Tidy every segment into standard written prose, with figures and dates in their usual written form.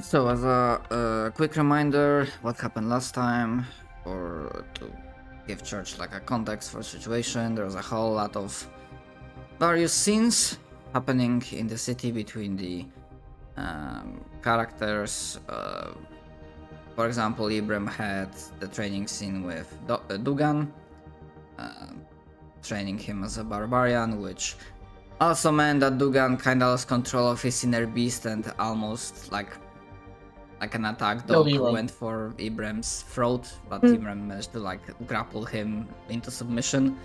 So, as a quick reminder, what happened last time, or to give Church like a context for the situation, there was a whole lot of various scenes happening in the city between the characters. For example, Ibram had the training scene with Dugan, uh, training him as a barbarian, which also meant that Dugan kind of lost control of his inner beast and almost like an attack Killed dog Ibram. went for Ibram's throat, but Mm. Ibram managed to like grapple him into submission.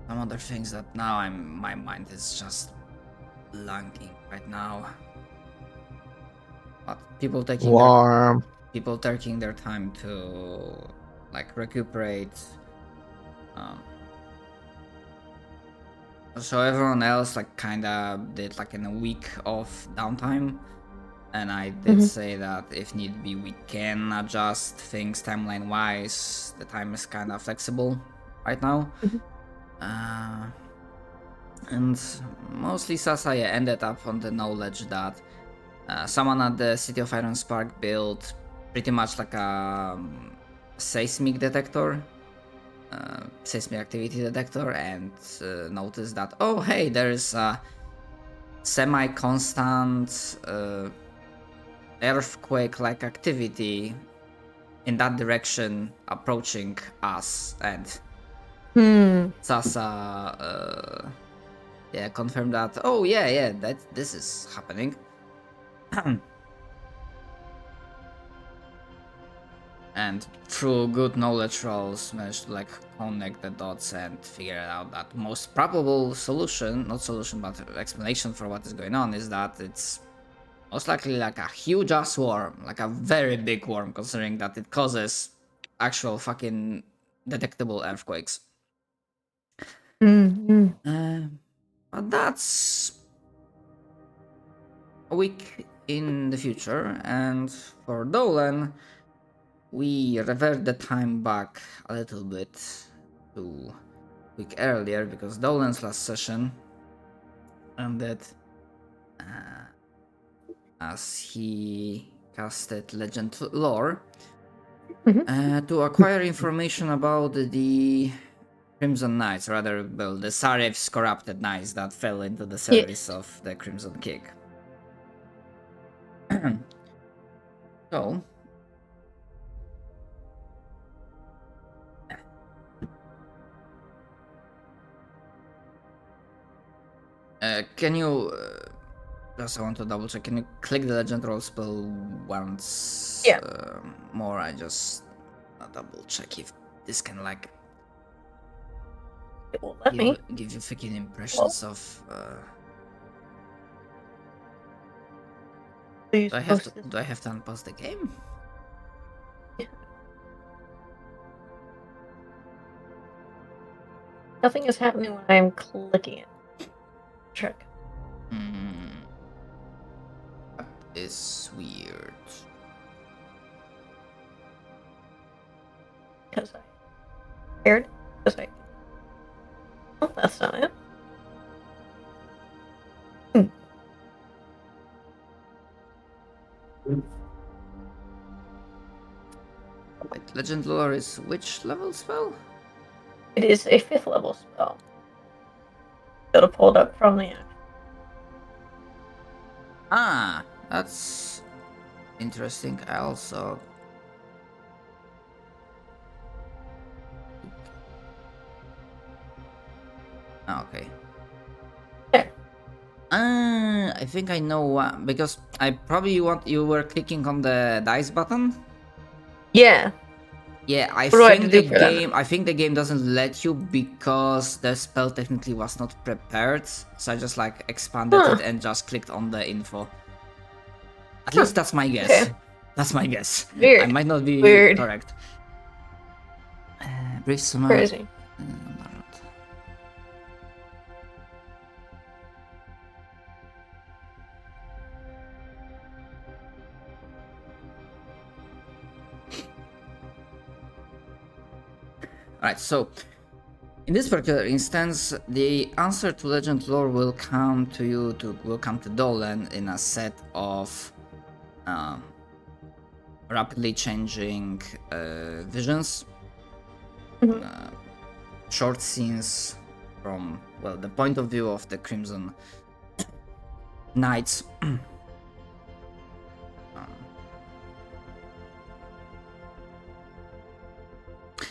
Some other things that now my mind is just blanking right now. But people taking their time to like recuperate. So everyone else like kinda did like in a week of downtime. And I did say that if need be, we can adjust things timeline wise. The time is kind of flexible right now. And mostly Sasaya ended up on the knowledge that someone at the City of Iron Spark built pretty much like a seismic detector, seismic activity detector, and noticed that, oh hey, there's a semi-constant earthquake-like activity in that direction approaching us, and Sasa confirmed that, oh yeah, that this is happening. And through good knowledge rolls managed to like connect the dots and figure out that most probable solution, not solution but explanation for what is going on, is that it's most likely like a huge ass worm, like a very big worm, considering that it causes actual fucking detectable earthquakes. But that's a week in the future, and for Dolan, we revert the time back a little bit to a week earlier, because Dolan's last session ended as he casted Legend Lore to acquire information about the Crimson Knights, rather, well, the Sarev's corrupted knights that fell into the service of the Crimson King. So, can you just I want to double check. Can you click the legend roll spell once more? I just double check if this can like It won't let me. give you freaking impressions of. Do I have to unpause the game? Nothing is happening when I'm clicking it. Check. That is weird. Because I scared. Because I. Oh, that's not it. Wait, Legend Lore is which level spell? It is a 5th level spell. It'll pull it up from the app. Ah, that's interesting. I also. Okay. There. I think I know what, because you were clicking on the dice button. Yeah. Yeah, I do I think do for that? I think the game doesn't let you because the spell technically was not prepared. So I just like expanded it and just clicked on the info. At least that's my guess. Okay. That's my guess. Weird. I might not be Weird. correct. Brief summary. Crazy. Alright, so In this particular instance, the answer to legend lore will come to Dolan in a set of rapidly changing visions, short scenes from, well, the point of view of the Crimson Knights.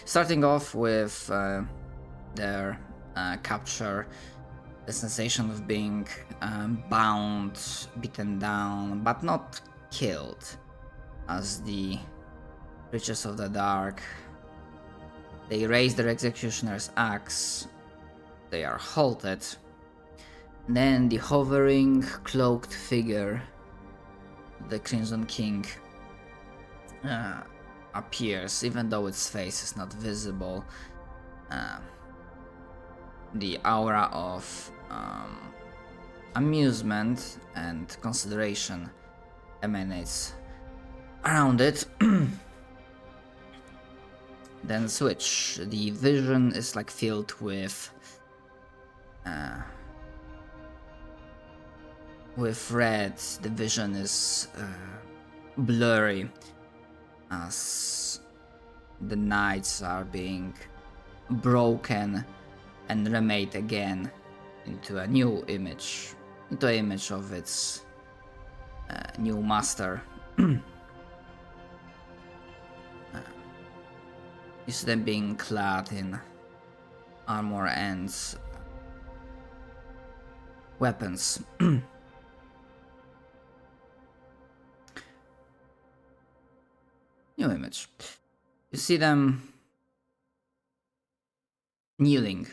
Starting off with their capture, the sensation of being bound, beaten down, but not killed, as the Riches of the Dark, they raise their executioner's axe, they are halted, then the hovering, cloaked figure, the Crimson King, appears, even though its face is not visible. The aura of amusement and consideration emanates around it. Then switch. The vision is like filled with red. The vision is blurry as the knights are being broken and remade again into a new image, into an image of its new master. You see them being clad in armor and weapons. New image. You see them kneeling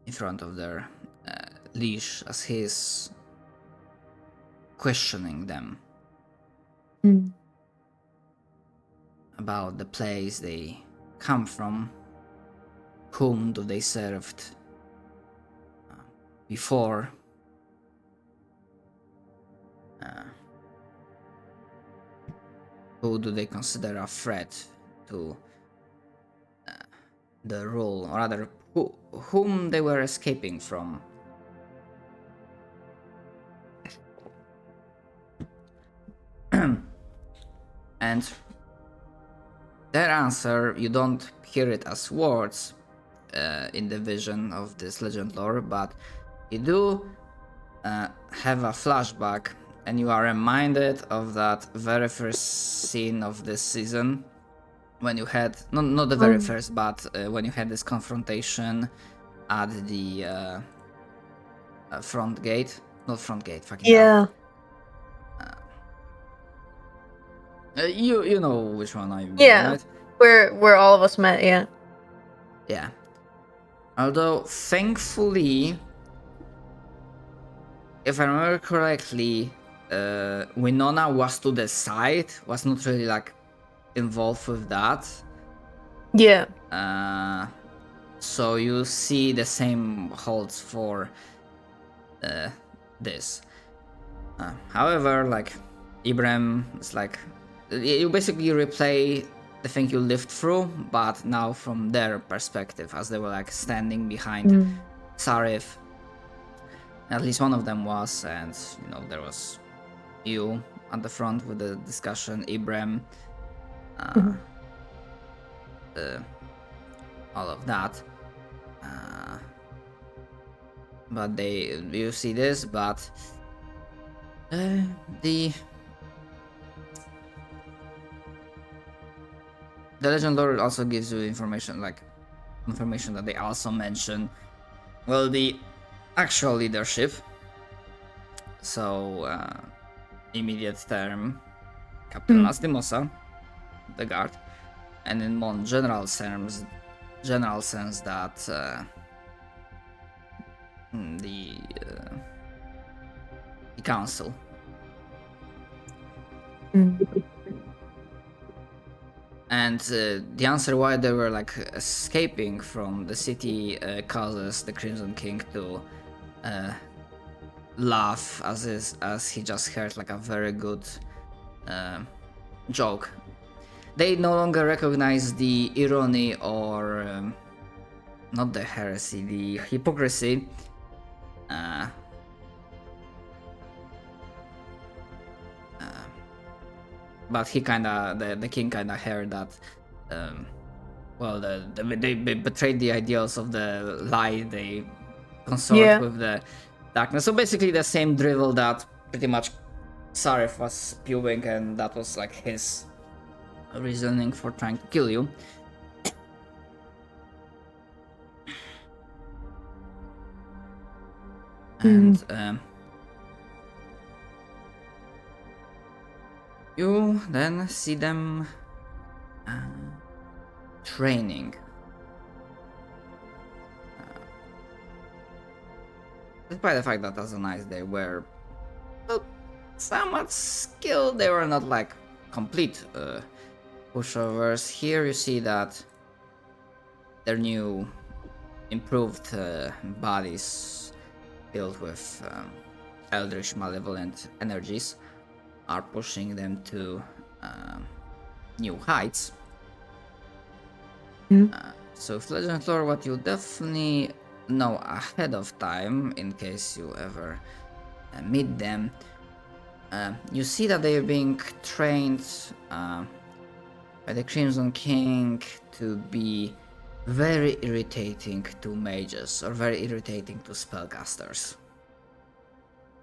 in front of their leash as he is questioning them about the place they come from, whom do they served before, who do they consider a threat to the rule, or rather, whom they were escaping from. And their answer, you don't hear it as words in the vision of this legend lore, but you do have a flashback, and you are reminded of that very first scene of this season, when you had, not the very first, but when you had this confrontation at the front gate. Not front gate, fucking Yeah. You know which one I mean, Yeah. right? Where all of us met, yeah. Yeah. Although, thankfully, if I remember correctly, Winona was to the side, was not really like involved with that. Yeah. So you see the same holds for this. However, like, Ibrahim is like, you basically replay the thing you lived through, but now from their perspective, as they were like standing behind Sarif. At least one of them was, and you know, there was you at the front with the discussion, Ibrahim, all of that. But you see this, but the legend lore also gives you information that they also mention. Well, the actual leadership. So, immediate term, Captain Lastimosa, the guard, and in more general sense that the council. And the answer why they were like escaping from the city causes the Crimson King to laugh as he just heard like a very good joke. They no longer recognize the irony or not the heresy, the hypocrisy. But he the king kinda heard that, well, they betrayed the ideals of the light. They consort with the darkness. So basically, the same drivel that pretty much Sarif was spewing, and that was like his reasoning for trying to kill you. And you then see them training. Despite the fact that as a knight they were, well, somewhat skilled, they were not like complete pushovers. Here you see that their new improved bodies filled with eldritch malevolent energies are pushing them to new heights. So with Legend Lore, what you definitely know ahead of time, in case you ever meet them, you see that they are being trained by the Crimson King to be very irritating to mages, or very irritating to spellcasters.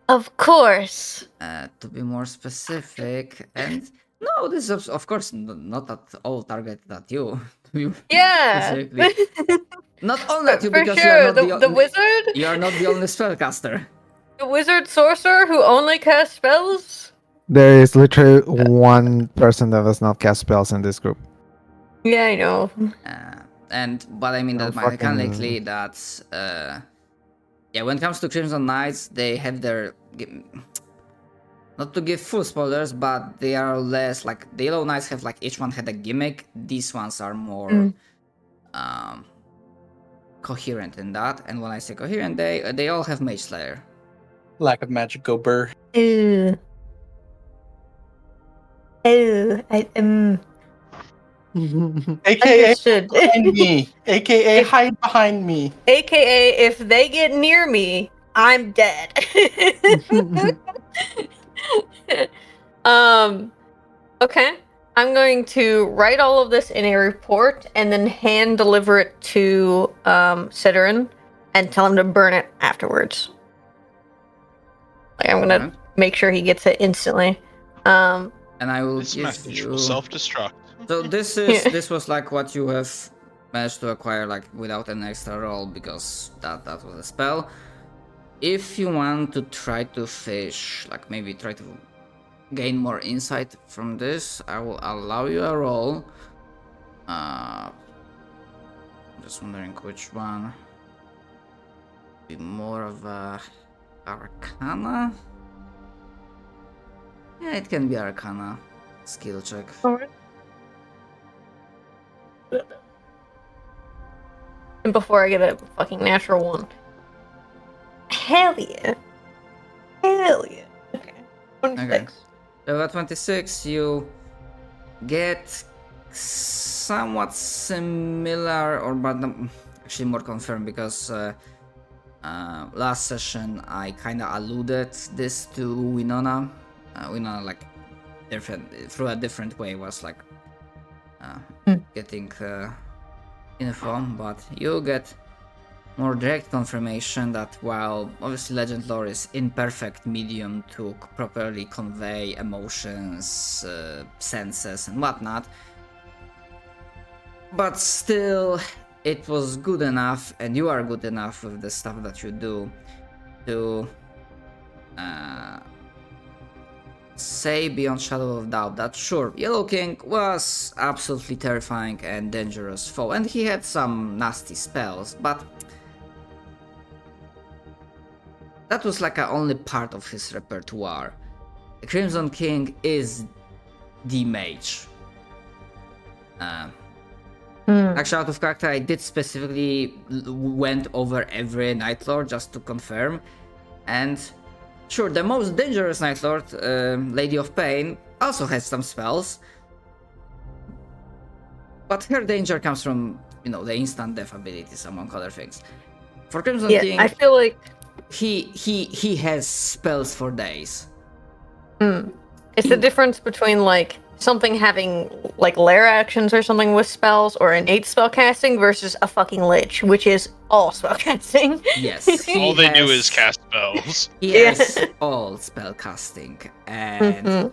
Of course. To be more specific, and no, this is of course not at all targeted at you. Yeah. Not only at you, For because sure. you are not the wizard? You are not the only spellcaster. The wizard sorcerer who only casts spells? There is literally one person that does not cast spells in this group. Yeah, I know. But I mean No that mechanically, that's yeah. When it comes to Crimson Knights, they have their, not to give full spoilers, but they are less like the Yellow Knights have like each one had a gimmick. These ones are more coherent in that. And when I say coherent, they all have Mage Slayer. Lack of magic go burr. Ew. AKA Understood. behind me. AKA hide behind me. AKA, if they get near me, I'm dead. Okay. I'm going to write all of this in a report and then hand deliver it to Ciderin and tell him to burn it afterwards. Like, I'm gonna make sure he gets it instantly. And I will This give message you... will self-destruct. So this is this was like what you have managed to acquire like without an extra roll, because that was a spell. If you want to try to fish, like maybe try to gain more insight from this, I will allow you a roll. I'm just wondering which one. Be more of a Arcana. Yeah, it can be Arcana. Skill check. Alright. And before I get a fucking natural one. Hell yeah. Hell yeah. Okay. 26. Okay. So at 26, you get somewhat similar, or but actually more confirmed, because last session I kind of alluded this to Winona. Winona, like, through a different way, was like getting info, but you get more direct confirmation that while obviously Legend Lore is imperfect medium to properly convey emotions, senses and whatnot, but still it was good enough, and you are good enough with the stuff that you do, to say beyond shadow of doubt that sure, Yellow King was absolutely terrifying and dangerous foe, and he had some nasty spells, but that was like only part of his repertoire. The Crimson King is the mage. Actually, out of character, I did specifically went over every Night Lord just to confirm, and sure, the most dangerous Night Lord, Lady of Pain, also has some spells, but her danger comes from the instant death abilities among other things. For Crimson Yeah, King, I feel like he has spells for days. it's the difference between like something having like lair actions or something with spells or innate spell casting versus a fucking lich, which is all spell casting. Yes, All they do is has- cast spells. He Yeah. has all spell casting, and Mhm.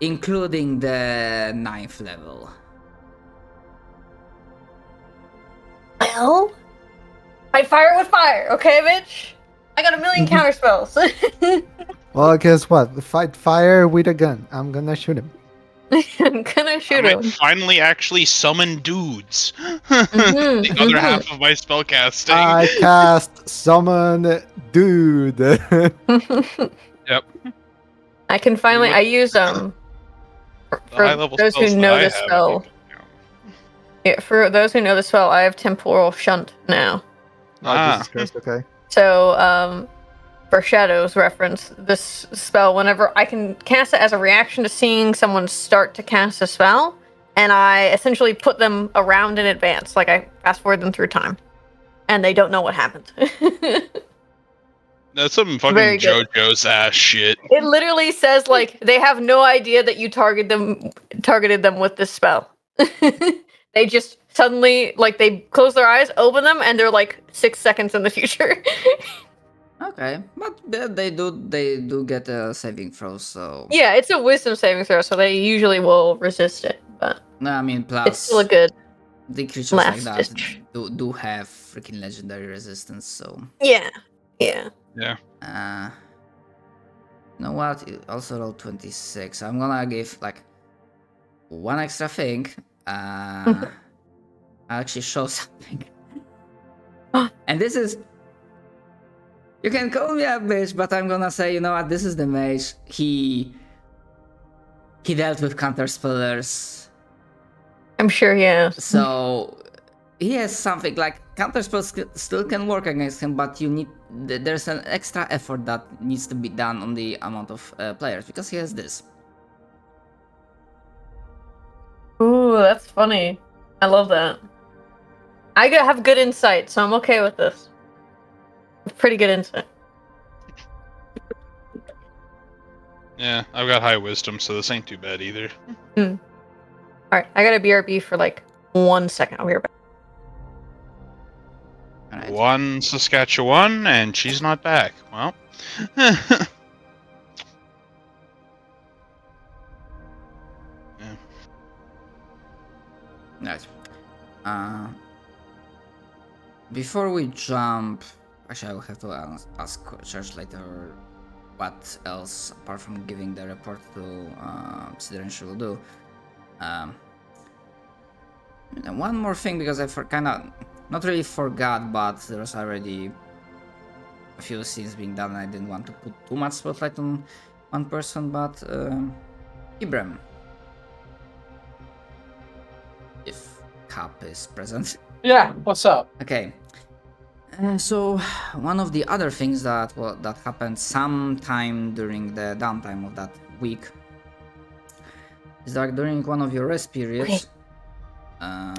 including the 9th level. Well, I fire with fire, okay, bitch? I got a million counter spells. Well, guess what? Fight fire with a gun. I'm gonna shoot him. I'm gonna shoot I him. might finally actually summon dudes. Mhm, The other mhm. half of my spell casting. I cast summon dude. Yep. I can finally. I use The for high-level those who spells that know I the have, spell. Yeah, for those who know the spell, I have temporal shunt now. Oh, Jesus Christ, okay. So, for Shadow's reference, this spell, whenever I can cast it as a reaction to seeing someone start to cast a spell, and I essentially put them around in advance, like I fast forward them through time, and they don't know what happened. That's some fucking Very good. JoJo's ass shit. It literally says like they have no idea that you targeted them with this spell. They just suddenly like they close their eyes, open them, and they're like 6 seconds in the future. Okay, but they do get a saving throw, so Yeah, it's a wisdom saving throw, so they usually will resist it. But no, I mean it's plus still a good. the creatures like last that ditch. do have freaking legendary resistance, so Yeah, yeah. Yeah. you know what? You also roll 26. I'm gonna give like one extra thing. I'll actually show something. And this is. You can call me a bitch, but I'm gonna say, you know what? This is the mage. He dealt with counter spellers, I'm sure he has. so he has something like counter spells still can work against him, but there's an extra effort that needs to be done on the amount of players because he has this. Ooh, that's funny. I love that. I have good insight, so I'm okay with this. Pretty good insight. Yeah, I've got high wisdom, so this ain't too bad either. All right, I got a BRB for like 1 second. I'll be right back. Alright. One Saskatchewan, and she's not back. Well. Yeah. Right. Before we jump, actually, I will have to ask Church later what else apart from giving the report to Sidran she will do. And one more thing, because I kind of not really forgot, but there was already a few scenes being done, and I didn't want to put too much spotlight on one person, but Ibrahim. If Cap is present. Yeah, what's up? Okay. So one of the other things that happened sometime during the downtime of that week is that during one of your rest periods. Oh.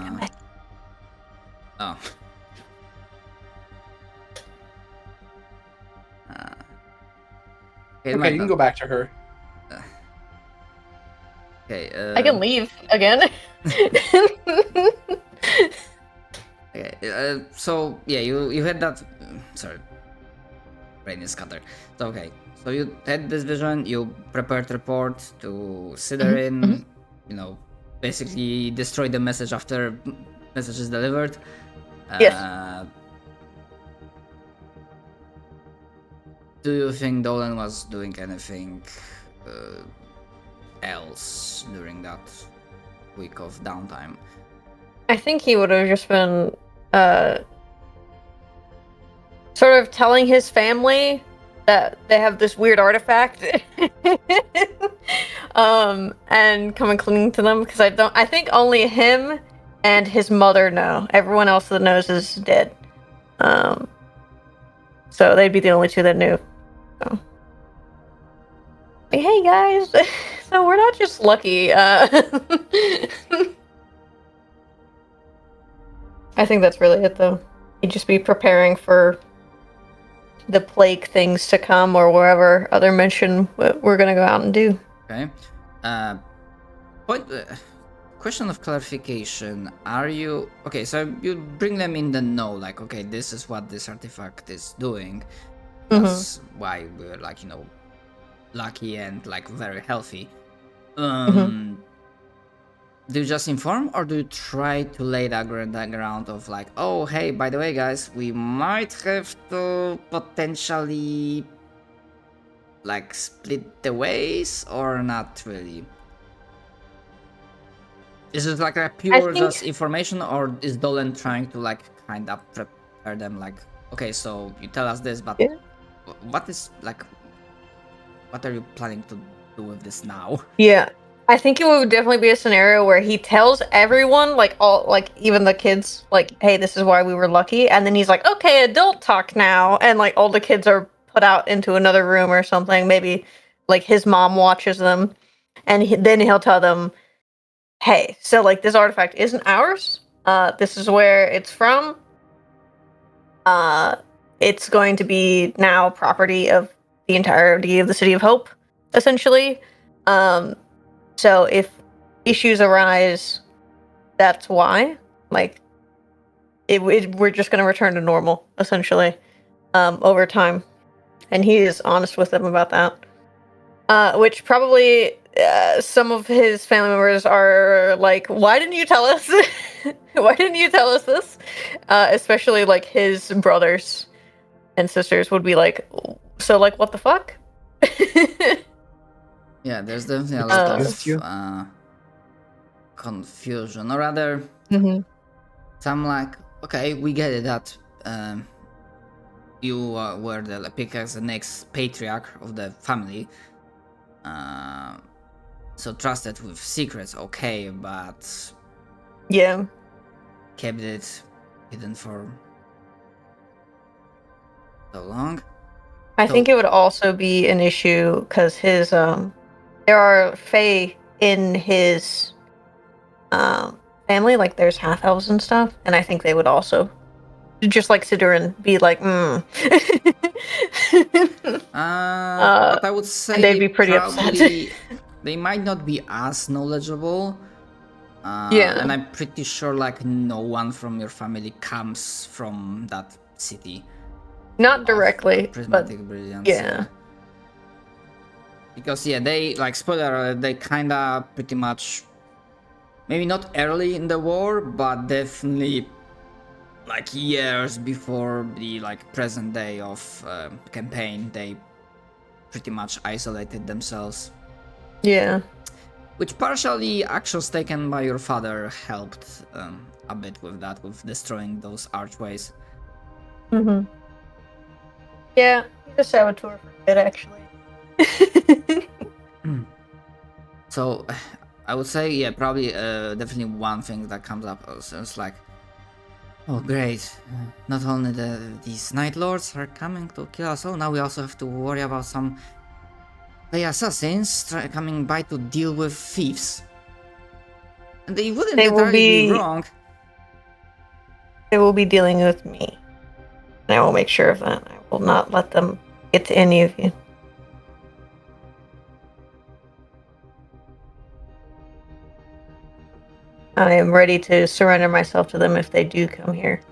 Okay, you can go back to her. Okay. I can leave again. Okay, so yeah, you had that. Sorry, brain is scattered. So okay, so you had this vision. You prepared report to Siddarin. You know, basically destroy the message after message is delivered. Yes. Do you think Dolan was doing anything else during that week of downtime? I think he would have just been sort of telling his family that they have this weird artifact and coming clean to them, because I think only him and his mother know. Everyone else that knows is dead. So they'd be the only two that knew. So. Like, hey guys, so we're not just lucky. I I think that's really it, though. You just be preparing for the plague things to come, or wherever other mission we're gonna go out and do. Okay. Question of clarification. Are you okay? So you bring them in the know, like, okay, this is what this artifact is doing. That's why we're like, lucky and like very healthy. Do you just inform, or do you try to lay the ground of like, oh, hey, by the way, guys, we might have to potentially like split the ways, or not really? Is it like a pure just information, or is Dolan trying to like kind of prepare them like, okay, so you tell us this, but what is like, what are you planning to do with this now? Yeah. I think it would definitely be a scenario where he tells everyone, like all, like even the kids, like, "Hey, this is why we were lucky," and then he's like, "Okay, adult talk now," and like all the kids are put out into another room or something. Maybe like his mom watches them, and then he'll tell them, "Hey, so like this artifact isn't ours. This is where it's from. It's going to be now property of the entirety of the City of Hope, essentially. So if issues arise, that's why. Like, we're just going to return to normal, essentially, over time." And he is honest with them about that. Which probably some of his family members are like, "Why didn't you tell us? Why didn't you tell us this?" Especially like his brothers and sisters would be like, "So like, what the fuck?" Yeah, there's definitely a lot of confusion, or rather, some like, okay, we get it that you were the picked as the next patriarch of the family, so trusted with secrets, okay, but yeah, kept it hidden for so long. I think it would also be an issue because his there are fae in his family, like there's half elves and stuff, and I think they would also, just like Sidoran, be like, But I would say they'd be pretty upset. They might not be as knowledgeable. Yeah, and I'm pretty sure like no one from your family comes from that city. not directly, Prismatic but brilliance. yeah. Because they, like, spoiler alert, they kinda pretty much, maybe not early in the war, but definitely like years before the like present day of campaign, they pretty much isolated themselves. Yeah. Which partially actions taken by your father helped a bit with that, with destroying those archways. Yeah, he's a saboteur for good, actually. So, I would say, yeah, probably definitely one thing that comes up is like, oh great, not only these Night Lords are coming to kill us all, now we also have to worry about some assassins coming by to deal with thieves. And they wouldn't entirely be wrong. They will be dealing with me. And I will make sure of that. I will not let them get to any of you. I am ready to surrender myself to them if they do come here.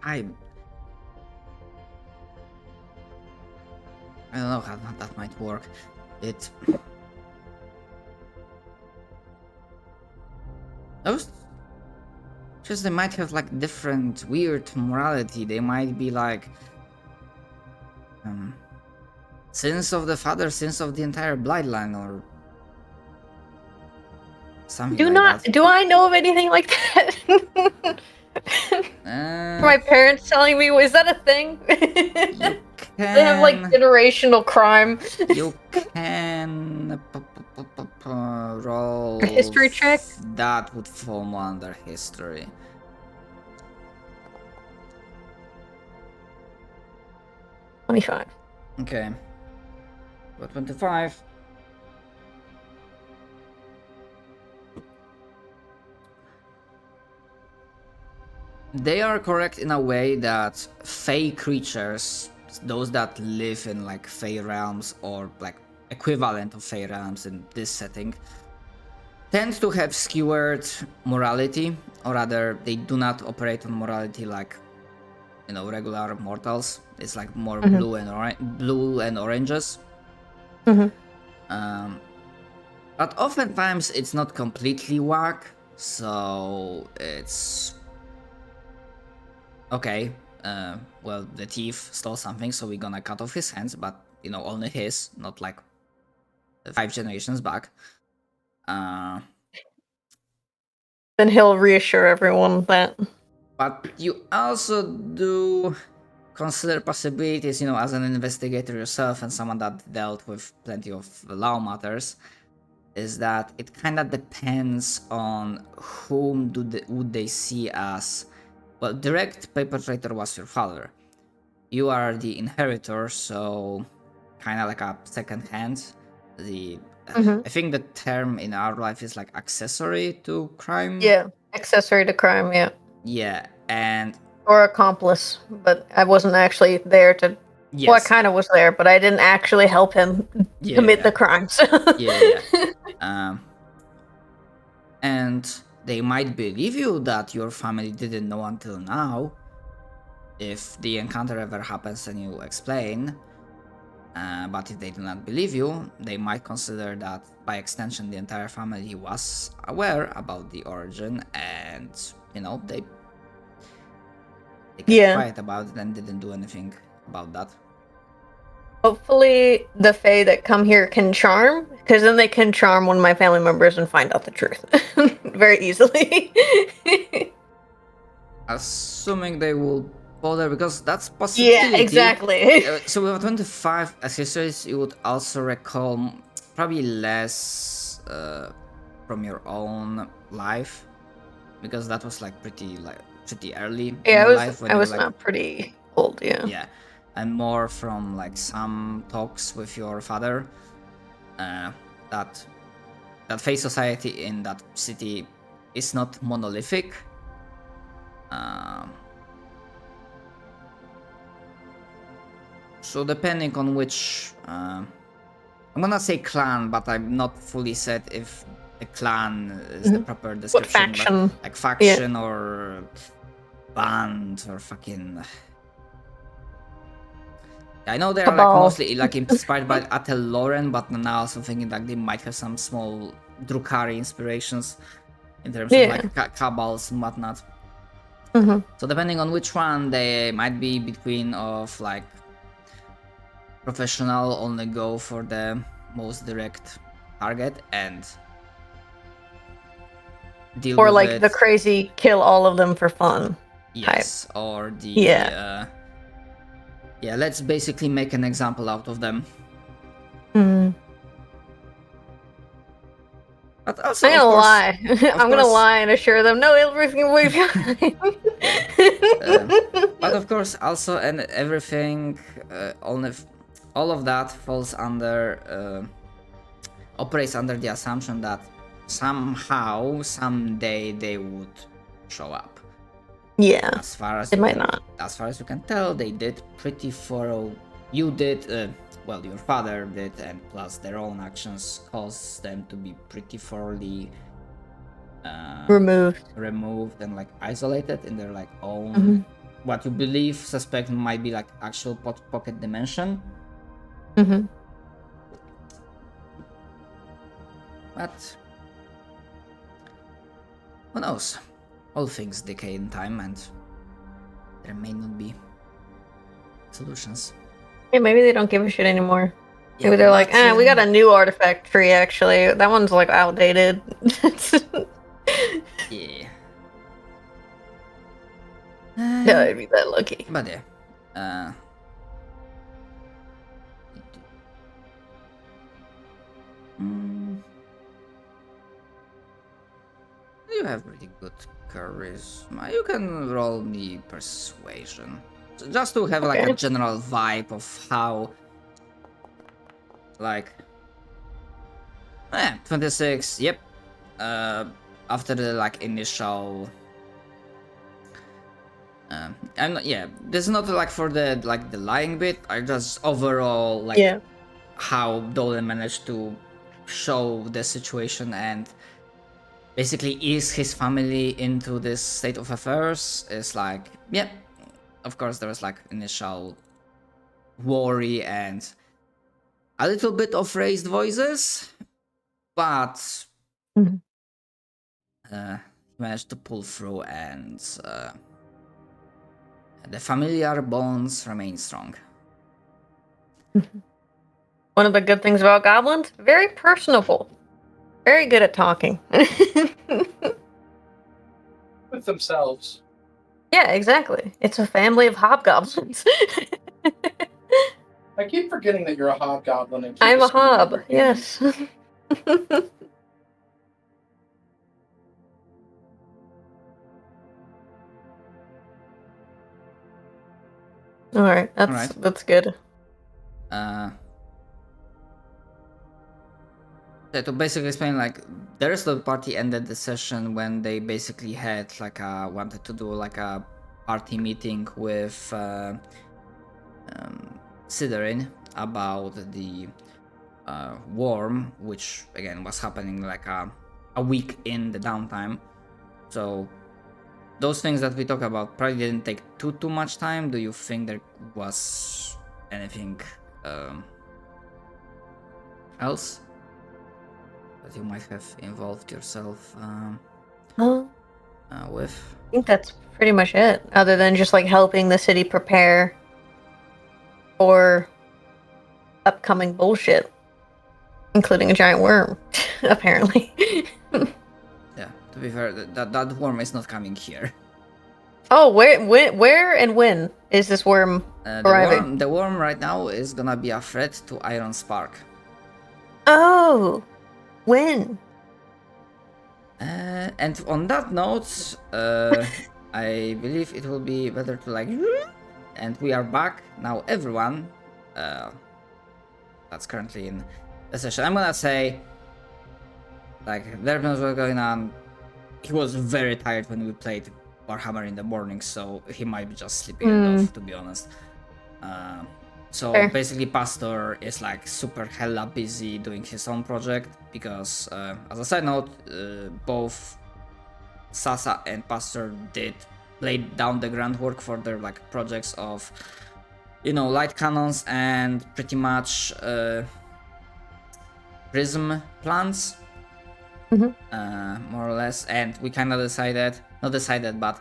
I don't know how that might work. Just they might have like different weird morality. They might be like sins of the father, sins of the entire bloodline, or something that. Do I know of anything like that? My parents telling me, is that a thing? They have like generational crime. You can roll a history check. That would fall under history. 25. Okay. Got 25. They are correct in a way that fey creatures, those that live in like fey realms or like equivalent of fey realms in this setting, tend to have skewered morality, or rather they do not operate on morality like, you know, regular mortals. It's like more blue and oranges. But oftentimes it's not completely whack, so it's okay. Well, the thief stole something, so we're gonna cut off his hands, but you know, only his, not like 5 generations back. Then he'll reassure everyone that. But you also do consider possibilities, you know, as an investigator yourself and someone that dealt with plenty of law matters, is that it kind of depends on whom would they see as, well, direct perpetrator was your father. You are the inheritor, so kind of like a second hand. I think the term in our life is like accessory to crime. Yeah, accessory to crime, yeah. Yeah, and... Or accomplice, but I wasn't actually there to... Yes. Well, I kind of was there, but I didn't actually help him commit the crimes. Yeah. And they might believe you that your family didn't know until now, if the encounter ever happens and you explain. But if they do not believe you, they might consider that by extension the entire family was aware about the origin, and you know, they kept quiet about it and didn't do anything about that. Hopefully the Fae that come here can charm, because then they can charm one of my family members and find out the truth very easily. Assuming they will bother, because that's possibility. Yeah, exactly. So with 25 accessories, you would also recall probably less from your own life, because that was like pretty early in your life. I was not pretty old, Yeah, and more from like some talks with your father. That Fae society in that city is not monolithic. So depending on which, I'm gonna say clan, but I'm not fully set if a clan is the proper description. What faction? Like faction or band or fucking... I know they are like mostly like inspired by Atel Lauren, but now also thinking that they might have some small Drukhari inspirations in terms of like cabals and whatnot. So depending on which one, they might be between of like professional, only go for the most direct target and deal or with like it. The crazy kill all of them for fun. Yes, type. Or the let's basically make an example out of them. But also, I'm gonna lie. I'm gonna lie and assure them, no, everything will be fine. But of course, also, and everything, all of that falls under, operates under the assumption that somehow, someday, they would show up. Yeah, as far as it might not. As far as you can tell, they did pretty thorough. You did, well, your father did, and plus their own actions caused them to be pretty thoroughly removed and like isolated in their like own what you believe, suspect might be like actual pocket dimension. But who knows? All things decay in time, and there may not be solutions. Yeah, maybe they don't give a shit anymore. Yeah, maybe they're like, we got a new artifact tree, actually. That one's like outdated. Yeah. No, I'd be that lucky. But yeah. You have pretty good charisma. You can roll me persuasion. just to have like a general vibe of how, like, 26. Yep. After the like initial. I'm not, yeah, this is not like for the like the lying bit. I just overall like how Dolan managed to show the situation and basically ease his family into this state of affairs is like, yeah, of course there was like initial worry and a little bit of raised voices, but managed to pull through and the familiar bonds remain strong. One of the good things about goblins, very personable. Very good at talking. With themselves. Yeah, exactly. It's a family of hobgoblins. I keep forgetting that you're a hobgoblin. And keep I'm a assuming hob, you're yes. Alright, that's good. To basically explain, like, the rest of the party ended the session when they basically had like wanted to do like a party meeting with Sidorin about the worm, which again was happening like a week in the downtime. So those things that we talk about probably didn't take too much time. Do you think there was anything else that you might have involved yourself with? I think that's pretty much it, other than just like helping the city prepare for upcoming bullshit, including a giant worm, apparently. Yeah, to be fair, that worm is not coming here. Oh, where and when is this worm arriving? The worm right now is gonna be a threat to Iron Spark. Oh, when? And on that note, I believe it will be better to like, and we are back now. Everyone, that's currently in the session. I'm gonna say, like, there knows what's going on. He was very tired when we played Warhammer in the morning, so he might be just sleeping it off, to be honest. So Fair. basically Pastor is like super hella busy doing his own project because as a side note, both Sasa and Pastor laid down the groundwork for their like projects of, you know, light cannons and pretty much prism plans, more or less. And we kind of but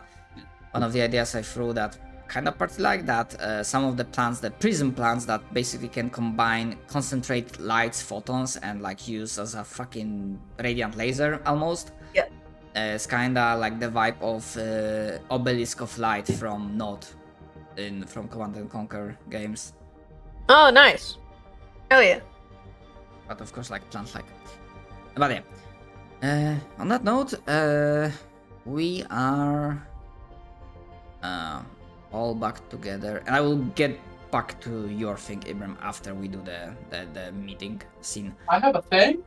one of the ideas I threw that kind of partly like that, some of the plants, the prism plants that basically can combine concentrate lights, photons, and like use as a fucking radiant laser almost. Yeah. It's kind of like the vibe of Obelisk of Light from Node from Command and Conquer games. Oh, nice. Hell yeah. But of course, like plant like. But yeah. On that note, we are all back together, and I will get back to your thing, Ibram, after we do the meeting scene. I have a thing?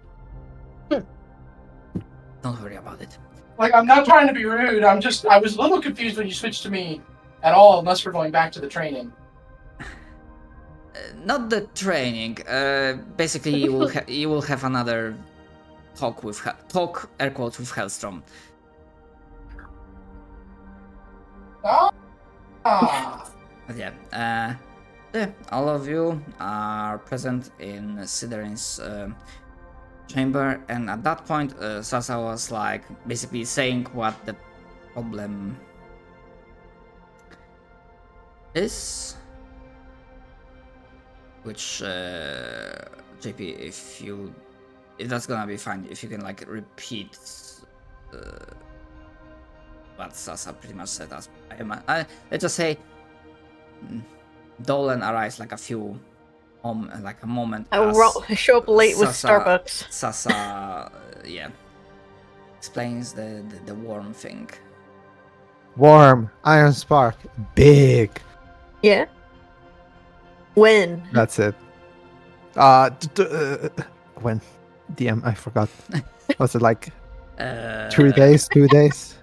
Don't worry about it. Like, I'm not trying to be rude. I was a little confused when you switched to me at all, unless we're going back to the training. Not the training. Basically, you will have another talk air quotes with Hellstrom. But yeah, all of you are present in Sidorin's chamber, and at that point, Sasa was like basically saying what the problem is. Which JP, if that's gonna be fine, if you can like repeat what Sasa pretty much said. Let's just say Dolan arrives like a moment. I show up late with Starbucks. Sasa, explains the worm thing. Worm, Iron Spark, big. Yeah. When? That's it. When? DM, I forgot. Was it like 3 days, 2 days?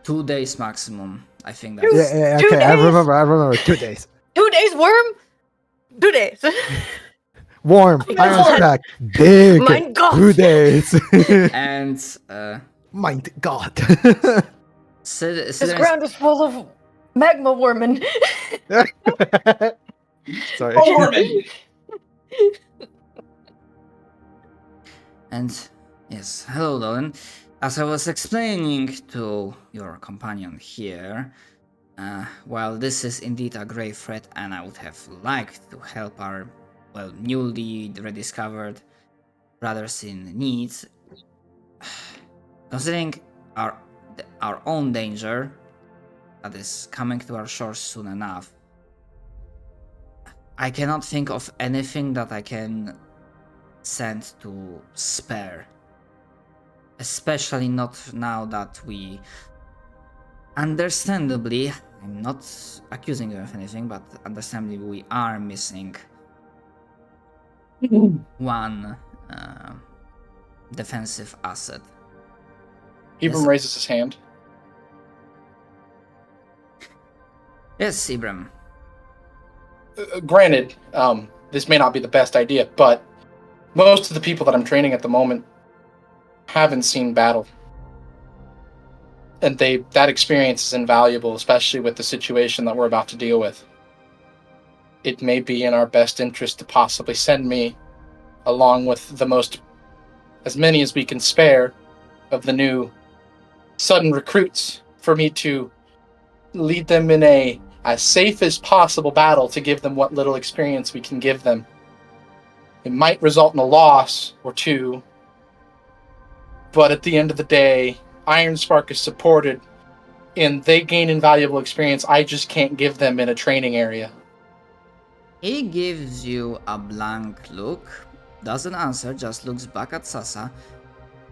2 days maximum. I think Two- that's. Yeah, 2 okay, I days? remember. 2 days. 2 days worm? 2 days. Warm, Oh my iron God. stack, big, Mein Gott. 2 days. And My God. This Sidrin ground is full of magma wormin. Sorry. Oh, Norman! And yes, hello, Dolan. As I was explaining to your companion here, while this is indeed a grave threat, and I would have liked to help our, well, newly rediscovered brothers in need, considering our own danger that is coming to our shores soon enough, I cannot think of anything that I can send to spare. Especially not now that we, understandably, I'm not accusing you of anything, but understandably we are missing one defensive asset. Ibram Yes. raises his hand. Yes, Ibram. Granted, this may not be the best idea, but most of the people that I'm training at the moment haven't seen battle. And that experience is invaluable, especially with the situation that we're about to deal with. It may be in our best interest to possibly send me, along with as many as we can spare, of the new sudden recruits, for me to lead them in as safe as possible battle to give them what little experience we can give them. It might result in a loss or two, but at the end of the day, Iron Spark is supported, and they gain invaluable experience I just can't give them in a training area. He gives you a blank look, doesn't answer, just looks back at Sasa.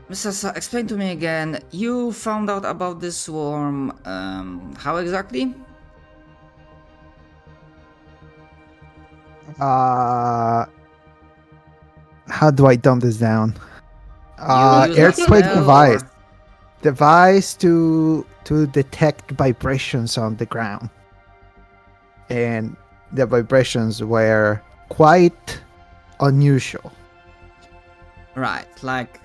Miss Sasa, explain to me again, you found out about this worm, how exactly? How do I dumb this down? You use a Earthquake spell device. or- Device to detect vibrations on the ground. And the vibrations were quite unusual. Right, like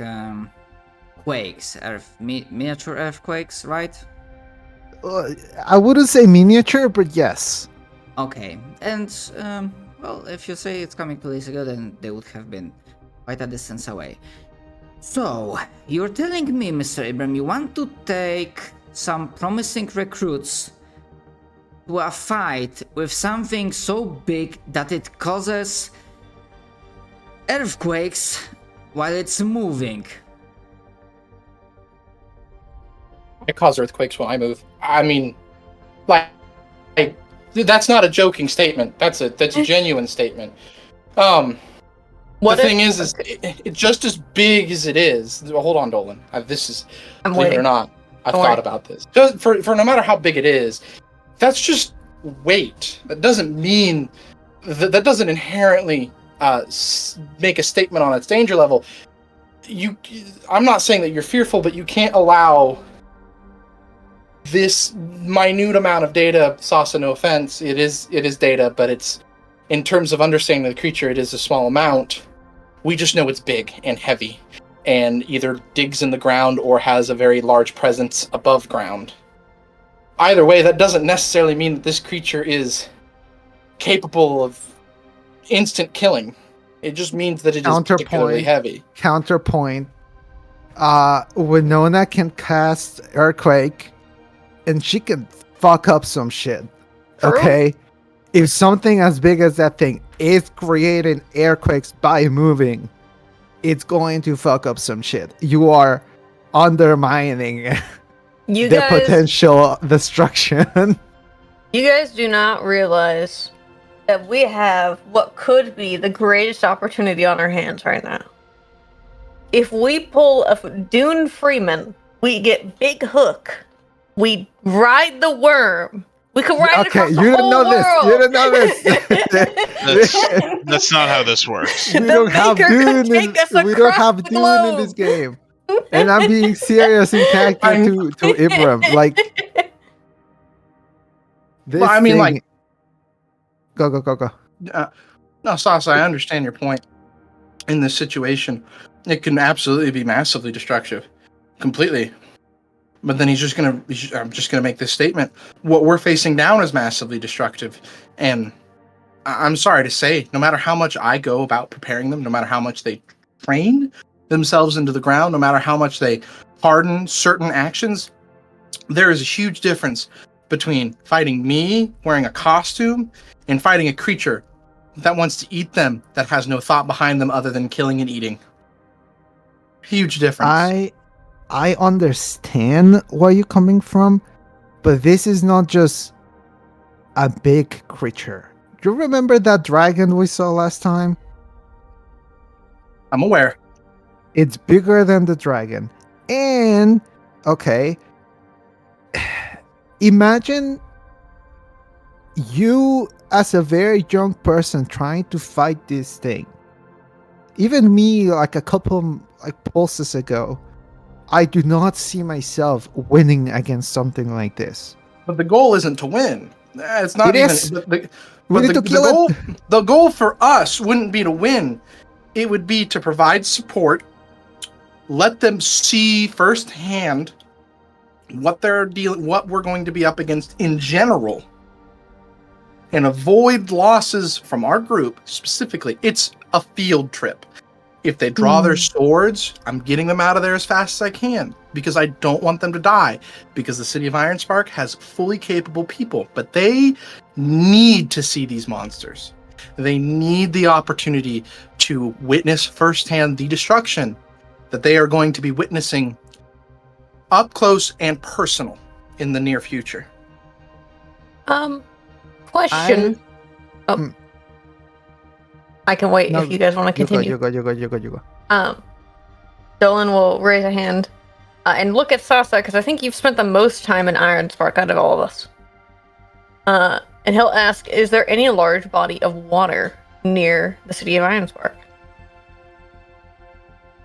quakes, miniature earthquakes, right? I wouldn't say miniature, but yes. Okay, and well, if you say it's coming 2 days ago, then they would have been quite a distance away. So, you're telling me, Mr. Ibram, you want to take some promising recruits to a fight with something so big that it causes earthquakes while it's moving? I cause earthquakes when I move. I mean, like that's not a joking statement. That's a genuine statement. What the if- thing is it's just as big as it is. Hold on, Dolan. This is, I'm believe it waiting. or not, I've Don't thought worry. about this. Just for no matter how big it is, that's just weight. That doesn't mean that doesn't inherently make a statement on its danger level. I'm not saying that you're fearful, but you can't allow this minute amount of data. Sasa, no offense, it is data, but it's, in terms of understanding the creature, it is a small amount. We just know it's big and heavy, and either digs in the ground or has a very large presence above ground. Either way, that doesn't necessarily mean that this creature is capable of instant killing. It just means that it is particularly heavy. Counterpoint. Winona can cast Earthquake, and she can fuck up some shit. True. Okay? If something as big as that thing is creating earthquakes by moving, it's going to fuck up some shit. You are undermining You the guys, potential destruction. you guys do not realize that we have what could be the greatest opportunity on our hands right now. If we pull a Dune Freeman, we get Big Hook, we ride the worm, We could ride Okay, across the you didn't whole know this. world. You didn't know this. That's not how this works. We The don't have maker could Dune. take us We don't across have the Dune in this globe. game. And I'm being serious in character I'm- to Ibram. Like this Well, I mean, thing. like- Go. No, Sasa, I understand your point. In this situation, it can absolutely be massively destructive, completely. But then I'm just gonna make this statement: what we're facing down is massively destructive, and I'm sorry to say, no matter how much I go about preparing them, no matter how much they train themselves into the ground, no matter how much they harden certain actions, there is a huge difference between fighting me wearing a costume and fighting a creature that wants to eat them, that has no thought behind them other than killing and eating. Huge difference. I understand where you're coming from, but this is not just a big creature. Do you remember that dragon we saw last time? I'm aware. It's bigger than the dragon. And okay, imagine you as a very young person trying to fight this thing. Even me, like a couple pulses ago, I do not see myself winning against something like this. But the goal isn't to win. It's not It even. is. The We need to kill it. The goal for us wouldn't be to win. It would be to provide support, let them see firsthand what we're going to be up against in general, and avoid losses from our group specifically. It's a field trip. If they draw their swords, I'm getting them out of there as fast as I can, because I don't want them to die, because the city of Ironspark has fully capable people, but they need to see these monsters. They need the opportunity to witness firsthand the destruction that they are going to be witnessing up close and personal in the near future. Question. I can wait No, if you guys want to continue. You go. Dolan will raise a hand and look at Sasa, because I think you've spent the most time in Ironspark out of all of us. And he'll ask, is there any large body of water near the city of Ironspark?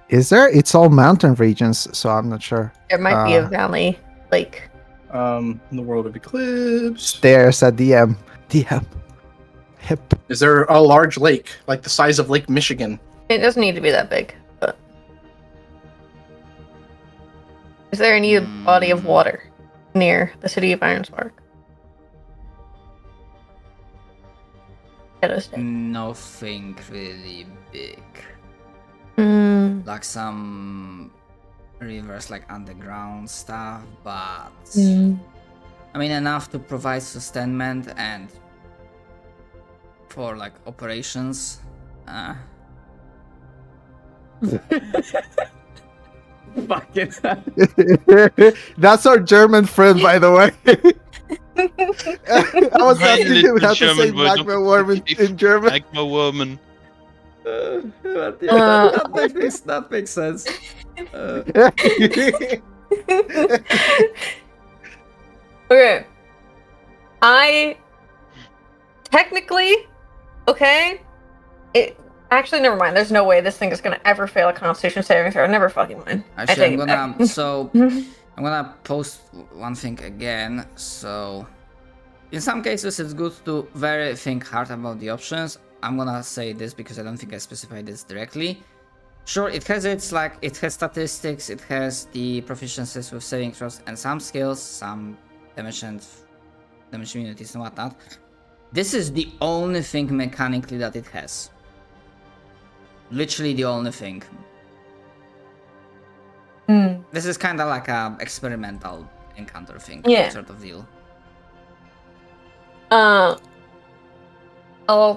Is there? It's all mountain regions, so I'm not sure. There might be a valley lake. In the world of Eclipse, There's a DM. Hip. is there a large lake, like the size of Lake Michigan? It doesn't need to be that big, but... Is there any body of water near the city of Ironspark? Nothing really big. Like some rivers, like underground stuff, but I mean enough to provide sustainment and for like operations. Fucking. That's our German friend, by the way. I was asking him how to say German word. magma worm in German. Magma woman. That makes sense. Okay. I technically, okay. Actually, never mind. There's no way this thing is gonna ever fail a Constitution saving throw. Never fucking mind. Actually, I'm gonna post one thing again. So, in some cases, it's good to very think hard about the options. I'm gonna say this because I don't think I specified this directly. Sure, it has statistics, it has the proficiencies with saving throws and some skills, some damage immunities and whatnot. This is the only thing mechanically that it has. Literally the only thing. This is kind of like a experimental encounter thing, sort of deal. I'll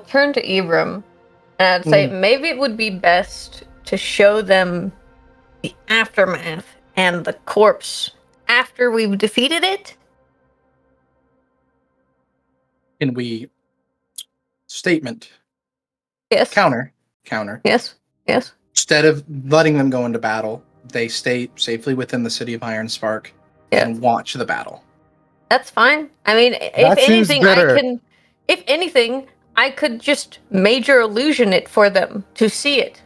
turn to Ibram and I'd say maybe it would be best to show them the aftermath and the corpse after we've defeated it. Can we statement Yes. counter? Yes. Instead of letting them go into battle, they stay safely within the city of Ironspark and watch the battle. That's fine. I mean, That seems better. if anything, I could just major illusion it for them to see it,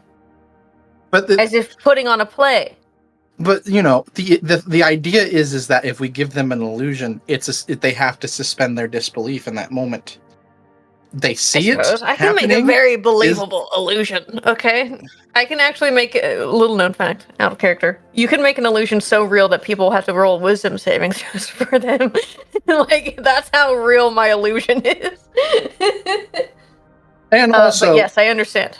But as if putting on a play. But you know, the idea is that if we give them an illusion, they have to suspend their disbelief in that moment. They see it I can make a happening. very believable illusion. Okay, I can actually make a little known fact out of character. You can make an illusion so real that people have to roll wisdom saving throws for them. Like that's how real my illusion is. And also, but yes, I understand.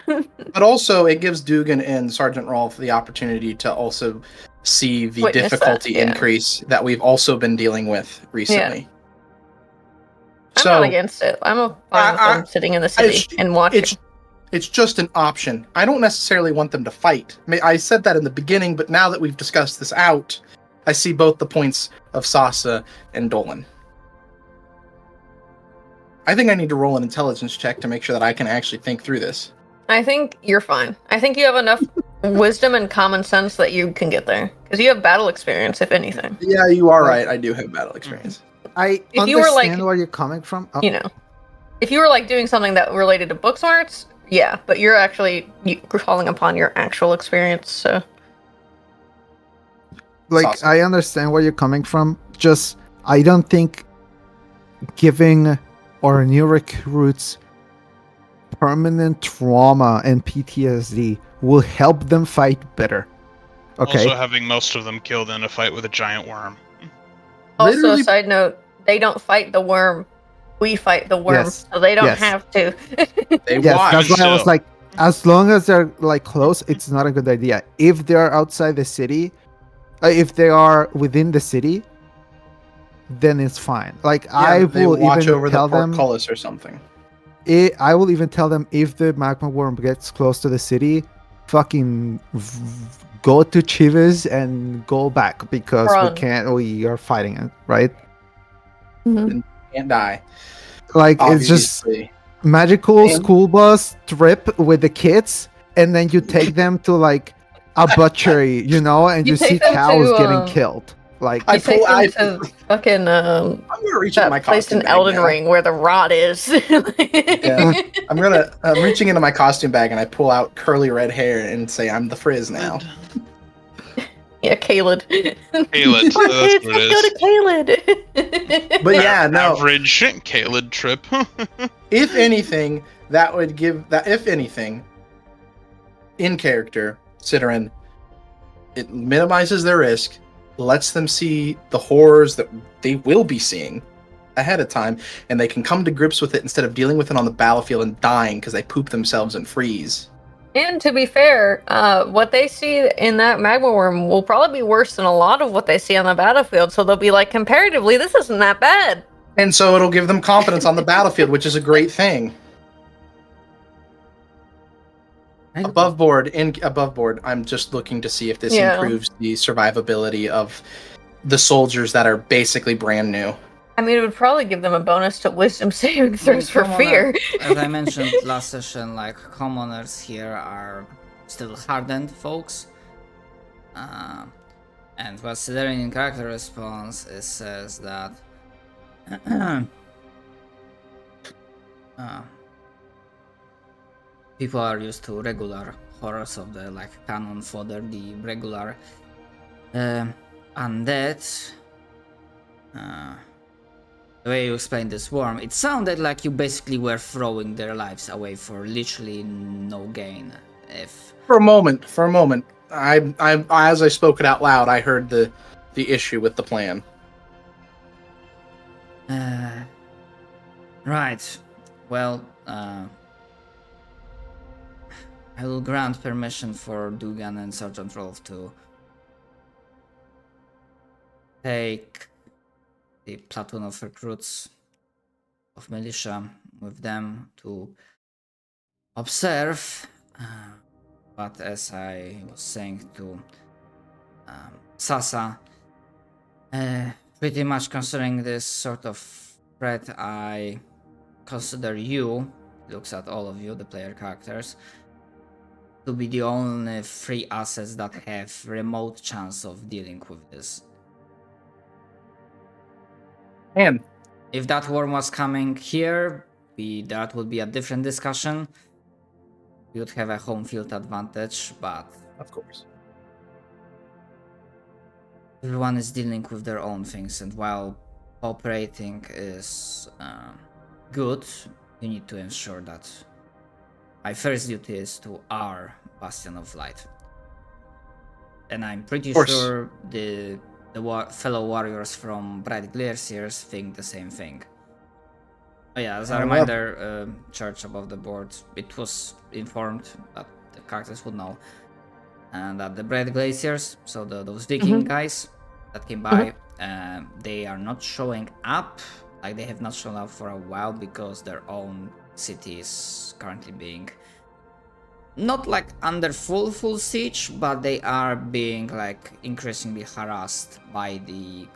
but also, it gives Dugan and Sergeant Rolf the opportunity to also see the Witness difficulty that, yeah. increase that we've also been dealing with recently. I'm So not against it. I'm fine with them sitting in the city and watching. It's just an option. I don't necessarily want them to fight. I said that in the beginning, but now that we've discussed this out, I see both the points of Sasa and Dolan. I think I need to roll an intelligence check to make sure that I can actually think through this. I think you're fine. I think you have enough wisdom and common sense that you can get there. Because you have battle experience, if anything. Yeah, you are right. I do have battle experience. I If you were, understand like- where you're coming from. Oh, You know. If you were like doing something that related to book smarts, yeah. But you're actually calling upon your actual experience, so. like Awesome. I understand where you're coming from. Just I don't think giving our new recruits permanent trauma and PTSD will help them fight better. Okay. Also having most of them killed in a fight with a giant worm. Also, Literally- side note, they don't fight the worm. We fight the worm, Yes. so they don't Yes. have to. They Yes, watch. that's why I was still. like, as long as they're like close, it's not a good idea. If they're outside the city, if they are within the city, then it's fine. Like I they will watch even over tell the them. portcullis or something. I will even tell them if the magma worm gets close to the city, fucking go to Chivas and go back because Run. we are fighting it, right? Can't die. Like it's just Obviously. magical And- school bus trip with the kids, and then you take them to like a butchery, and You you see take them cows to, getting killed. Like I You take pull- them to fucking I'm gonna reach into my that place costume in bag Elden now. Ring where the rod is. Yeah. I'm reaching into my costume bag and I pull out curly red hair and say I'm the Frizz now. Yeah, Caled. Kaled, Come on, that's kids, what it let's is. go to Caled. But yeah, no. Average Kaled trip. If anything, that would give that. If anything, in character, Ciderin, it minimizes their risk, lets them see the horrors that they will be seeing ahead of time, and they can come to grips with it instead of dealing with it on the battlefield and dying because they poop themselves and freeze. And to be fair, what they see in that magma worm will probably be worse than a lot of what they see on the battlefield. So they'll be like, comparatively, this isn't that bad. And so it'll give them confidence on the battlefield, which is a great thing. Above board, I'm just looking to see if this Yeah. improves the survivability of the soldiers that are basically brand new. I mean, it would probably give them a bonus to wisdom saving throws for fear. As I mentioned last session, like commoners here are still hardened folks. And what Siderian in character response is says that people are used to regular horrors of the like cannon fodder, the regular undead. The way you explained this worm, it sounded like you basically were throwing their lives away for literally no gain. If For a moment, I as I spoke it out loud, I heard the issue with the plan. right, well, I will grant permission for Dugan and Sergeant Rolf to take the platoon of recruits of militia with them to observe, but as I was saying to Sasa, pretty much considering this sort of threat, I consider you, looks at all of you, the player characters, to be the only three assets that have remote chance of dealing with this. And If that worm was coming here, that would be a different discussion. We would have a home field advantage, but of course. everyone is dealing with their own things, and while cooperating is good, you need to ensure that my first duty is to our Bastion of Light. And I'm pretty course. sure the fellow warriors from Bright Glaciers think the same thing. Oh yeah, as a reminder, church above the board, it was informed that the characters would know, and that the Bright Glaciers, so those Viking guys that came by, they are not showing up. Like, they have not shown up for a while because their own city is currently being not like under full siege, but they are being like increasingly harassed by the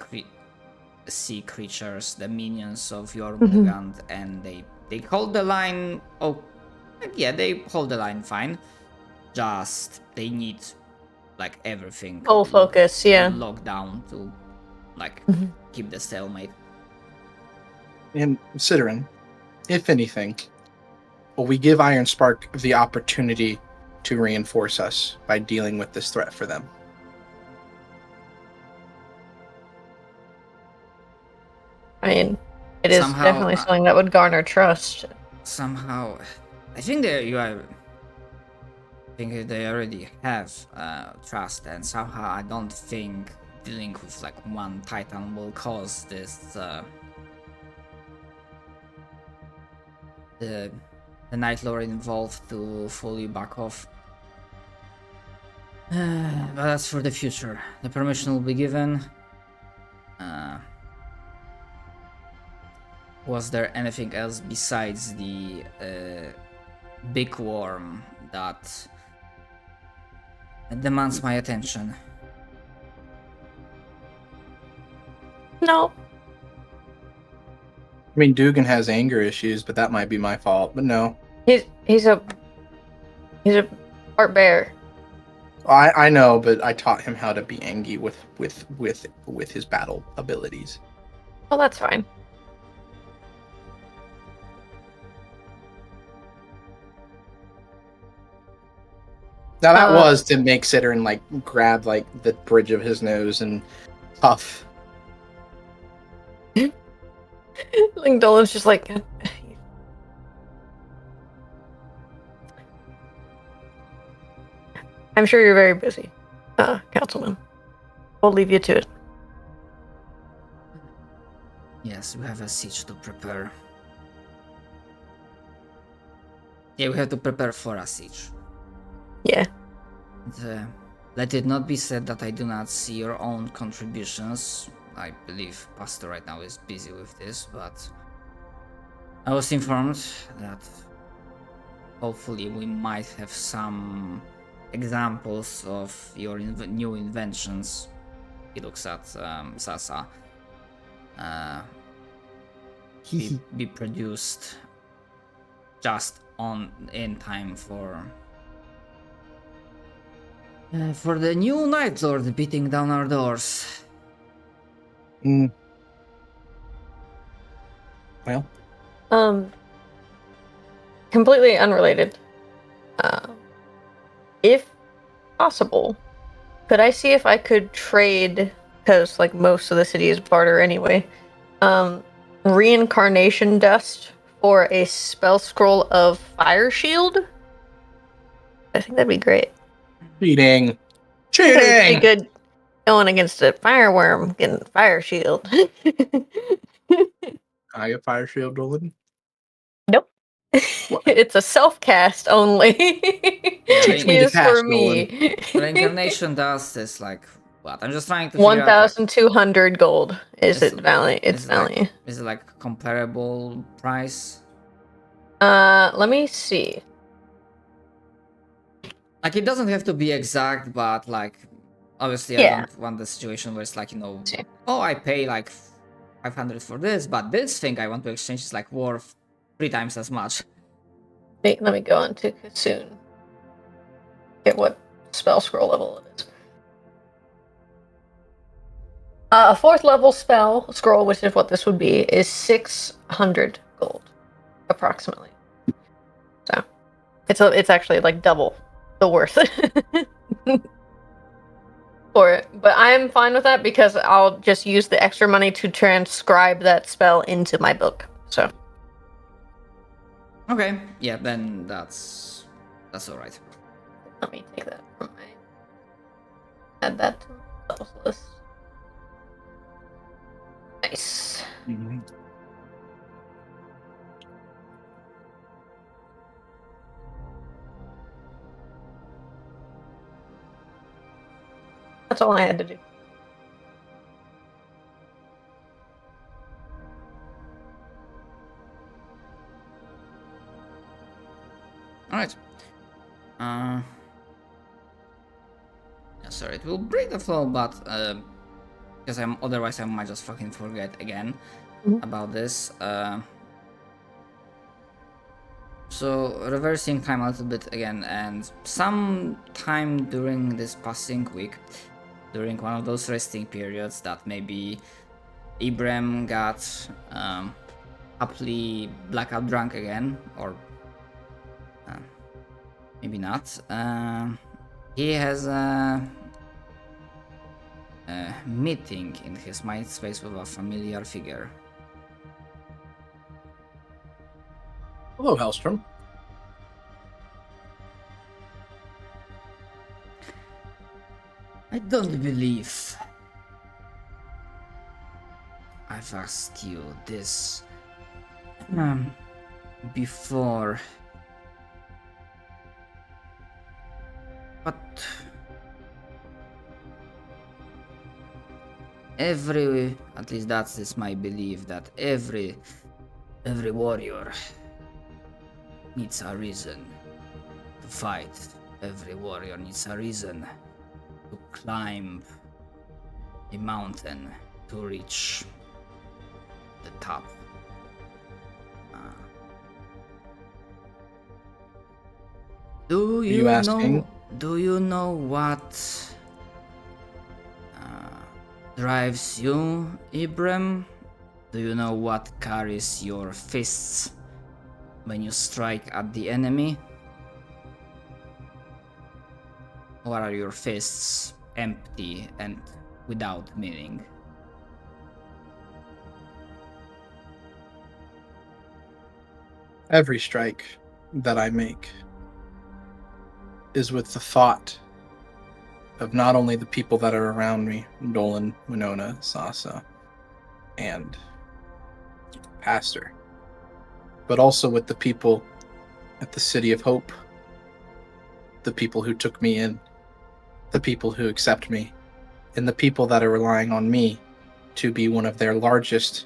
sea creatures, the minions of Jormungand, and they hold the line. Oh, yeah, they hold the line fine. Just they need like everything Full focus, yeah. locked down to like keep the stalemate. And Ciderin, if anything, we give Iron Spark the opportunity to reinforce us by dealing with this threat for them. I mean, it is Somehow, definitely something that would garner trust. Somehow, I think they already have trust, and somehow I don't think dealing with like one Titan will cause this the Night Lord involved to fully back off. But that's for the future. The permission will be given. Was there anything else besides the big worm that demands my attention? No. I mean, Dugan has anger issues, but that might be my fault. But no, He's a part bear. I know, but I taught him how to be angry with his battle abilities. Oh, that's fine. Now that was to make Ciderin like grab like the bridge of his nose and puff. Lingdolan's just like, I'm sure you're very busy, Councilman. We'll leave you to it. Yes, we have a siege to prepare. Yeah, we have to prepare for a siege. Yeah. And, let it not be said that I do not see your own contributions. I believe Pastor right now is busy with this, but I was informed that hopefully we might have some examples of your new inventions. He looks at Sasa. Be produced just in time for the new Night Lord beating down our doors. Well, Completely unrelated. If possible, could I see if I could trade, because like most of the city is barter anyway, reincarnation dust for a spell scroll of fire shield? I think that'd be great. cheating. It'd be good going against a fireworm, getting fire shield. I get fire shield rolling. Nope. It's a self-cast only. Teach me to It's for cast, me. Reincarnation dust is like what? I'm just trying to figure out. 1,200 gold. Is It's- it value? It's is it value. Is it like comparable price? Let me see. Like, it doesn't have to be exact, but like, obviously, I Yeah. don't want the situation where it's like, See. oh, I pay like 500 for this, but this thing I want to exchange is like worth 3 times as much. Let me go on to Kassoon. Get what spell scroll level it is. A 4th level spell scroll, which is what this would be, is 600 gold, approximately. So, it's actually like double the worth for it. But I'm fine with that because I'll just use the extra money to transcribe that spell into my book. So. Okay, yeah, then that's alright. Let me take that from my. Add that to my spells list. Nice. That's all I had to do. Alright. Yeah, sorry, it will break the flow, but because otherwise I might just fucking forget again about this. So reversing time a little bit again, and some time during this passing week, during one of those resting periods that maybe Ibrahim got happily blackout drunk again, or maybe not. He has a meeting in his mind space with a familiar figure. Hello, Hellstrom. I don't believe I've asked you this before, but at least that's my belief, that every warrior needs a reason to fight. Every warrior needs a reason to climb a mountain to reach the top. Do you asking? Do you know what drives you, Ibrahim? Do you know what carries your fists when you strike at the enemy? Or are your fists empty and without meaning? Every strike that I make is with the thought of not only the people that are around me, Dolan, Winona, Sasa, and Pastor, but also with the people at the City of Hope, the people who took me in, the people who accept me, and the people that are relying on me to be one of their largest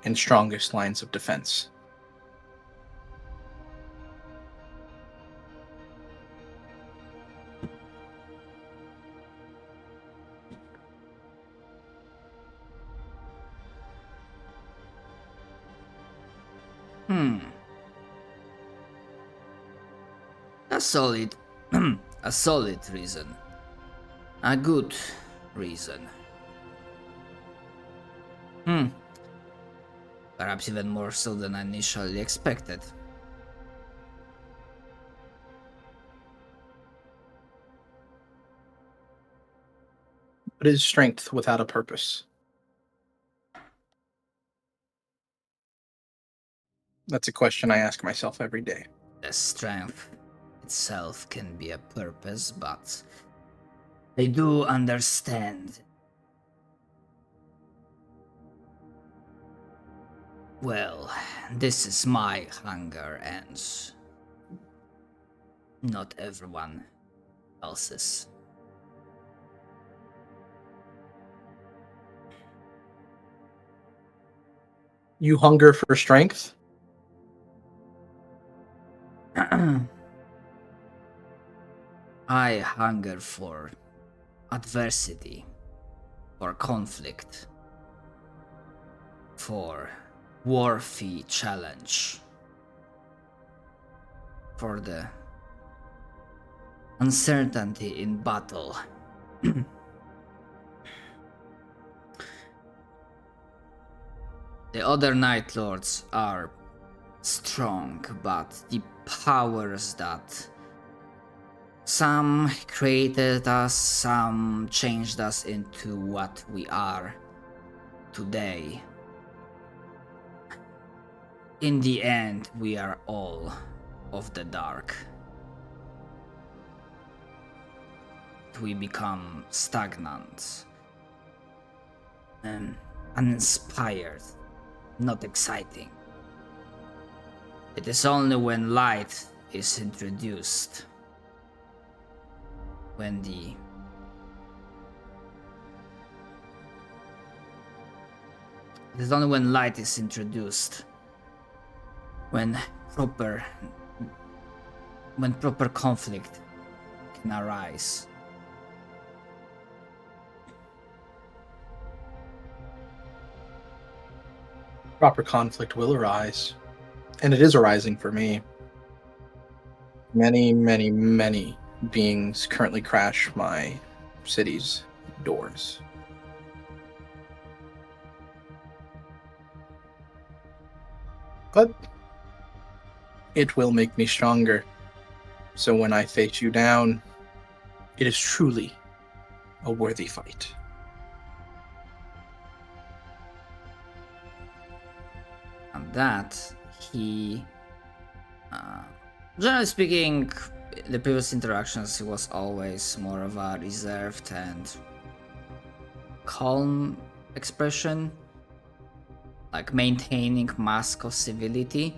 and strongest lines of defense. A solid, a solid reason. A good reason. Perhaps even more so than I initially expected. What is strength without a purpose? That's a question I ask myself every day. The strength itself can be a purpose, but I do understand. Well, this is my hunger and not everyone else's. You hunger for strength? I hunger for adversity, for conflict, for worthy challenge, for the uncertainty in battle. The other Night Lords are strong, but the powers that some created us, some changed us into what we are today. In the end, we are all of the dark. We become stagnant and uninspired, not exciting. It is only when light is introduced, when it is only when light is introduced, when proper conflict can arise. Proper conflict will arise, and it is arising for me. Many, many, many beings currently crash my city's doors. But it will make me stronger. So when I face you down, it is truly a worthy fight. And that he, generally speaking, the previous interactions he was always more of a reserved and calm expression, like maintaining mask of civility.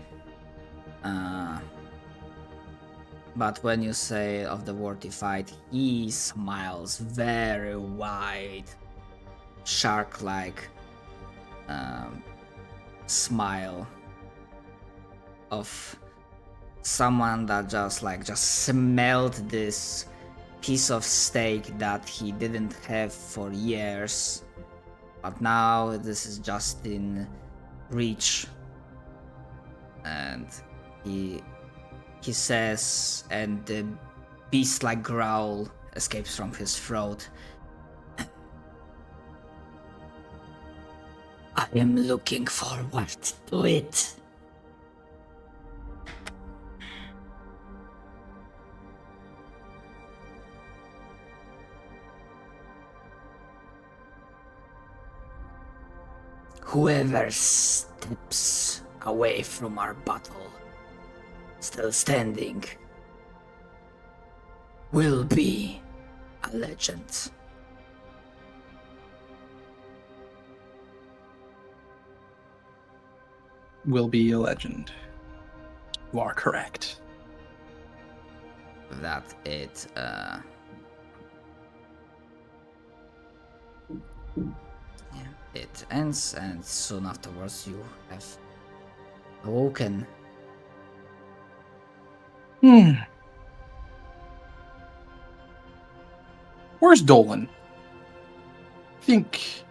But when you say of the worthy fight, he smiles very wide, shark-like smile of someone that just smelled this piece of steak that he didn't have for years, but now this is just in reach. And he says, and the beast-like growl escapes from his throat. I am looking forward to it. Whoever steps away from our battle, still standing, will be a legend. Will be a legend. You are correct. That it it ends, and soon afterwards you have awoken. Where's Dolan? I think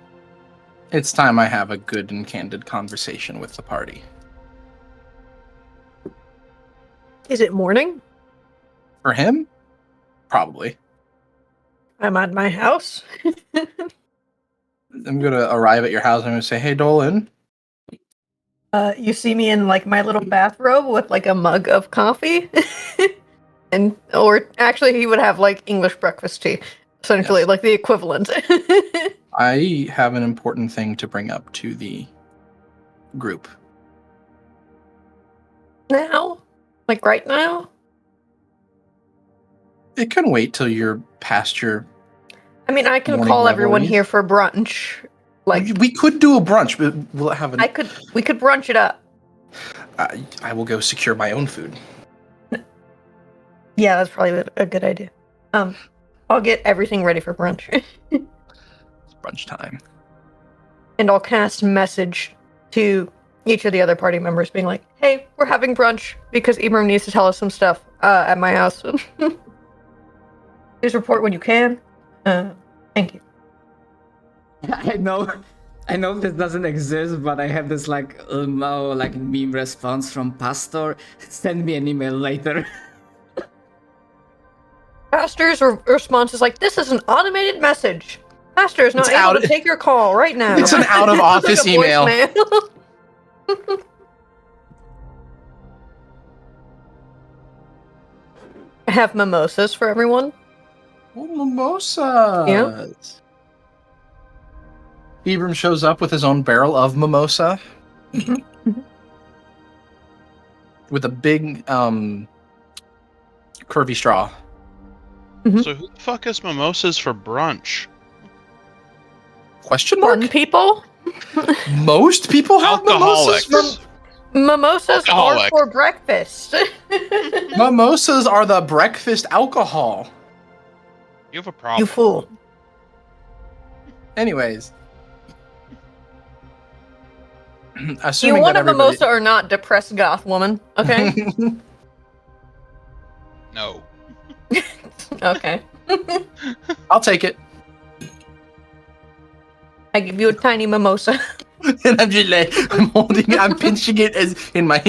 it's time I have a good and candid conversation with the party. Is it morning? For him? Probably. I'm at my house. I'm gonna arrive at your house and I'm gonna say, "Hey, Dolan." You see me in like my little bathrobe with like a mug of coffee. Or actually he would have like English breakfast tea, essentially, Yes. like the equivalent. I have an important thing to bring up to the group. Now? Like right now? It can wait till you're past your. I mean, I can Morning call everyone revelries? here for brunch. Like We could do a brunch, but will it have an? we could brunch it up. I will go secure my own food. Yeah, that's probably a good idea. I'll get everything ready for brunch. It's brunch time. And I'll cast message to each of the other party members being like, hey, we're having brunch because Ibram needs to tell us some stuff at my house. Please report when you can. Thank you. I know this doesn't exist, but I have this like meme response from Pastor. Send me an email later. Pastor's response is like, this is an automated message. Pastor is not It's able out- to take your call right now. It's an out of office Like a email. voicemail. Have mimosas for everyone. Oh, mimosas. Yeah. Ibram shows up with his own barrel of mimosa. With a big, curvy straw. So who the fuck has mimosas for brunch? Question mark? Fun people. Most people have mimosas. Alcoholics. Mimosas are Alcoholic. for breakfast. Mimosas are the breakfast alcohol. You have a problem. You fool. Anyways. You Assuming want that a mimosa or not, depressed goth woman? Okay. No. Okay. I'll take it. I give you a tiny mimosa. And I'm just like, I'm holding it, I'm pinching it as in my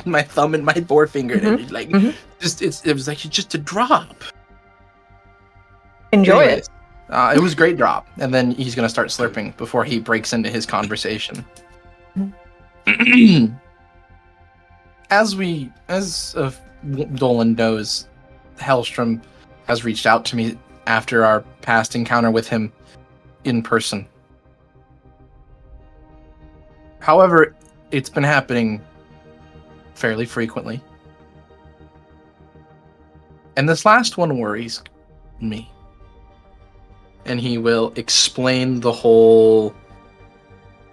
my thumb and my forefinger, and I'm just like, it was like just a drop. Enjoy Anyways, it was a great drop, and then he's gonna start slurping before he breaks into his conversation. As Dolan knows, Hellstrom has reached out to me after our past encounter with him in person. However, it's been happening fairly frequently. And this last one worries me. And he will explain the whole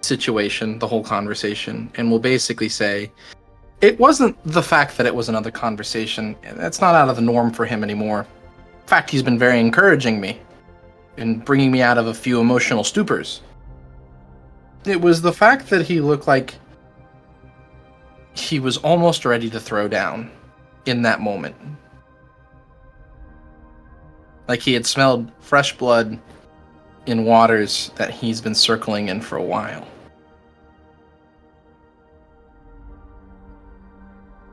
situation, the whole conversation, and will basically say, it wasn't the fact that it was another conversation. That's not out of the norm for him anymore. In fact, he's been very encouraging me and bringing me out of a few emotional stupors. It was the fact that he looked like he was almost ready to throw down in that moment. Like he had smelled fresh blood in waters that he's been circling in for a while.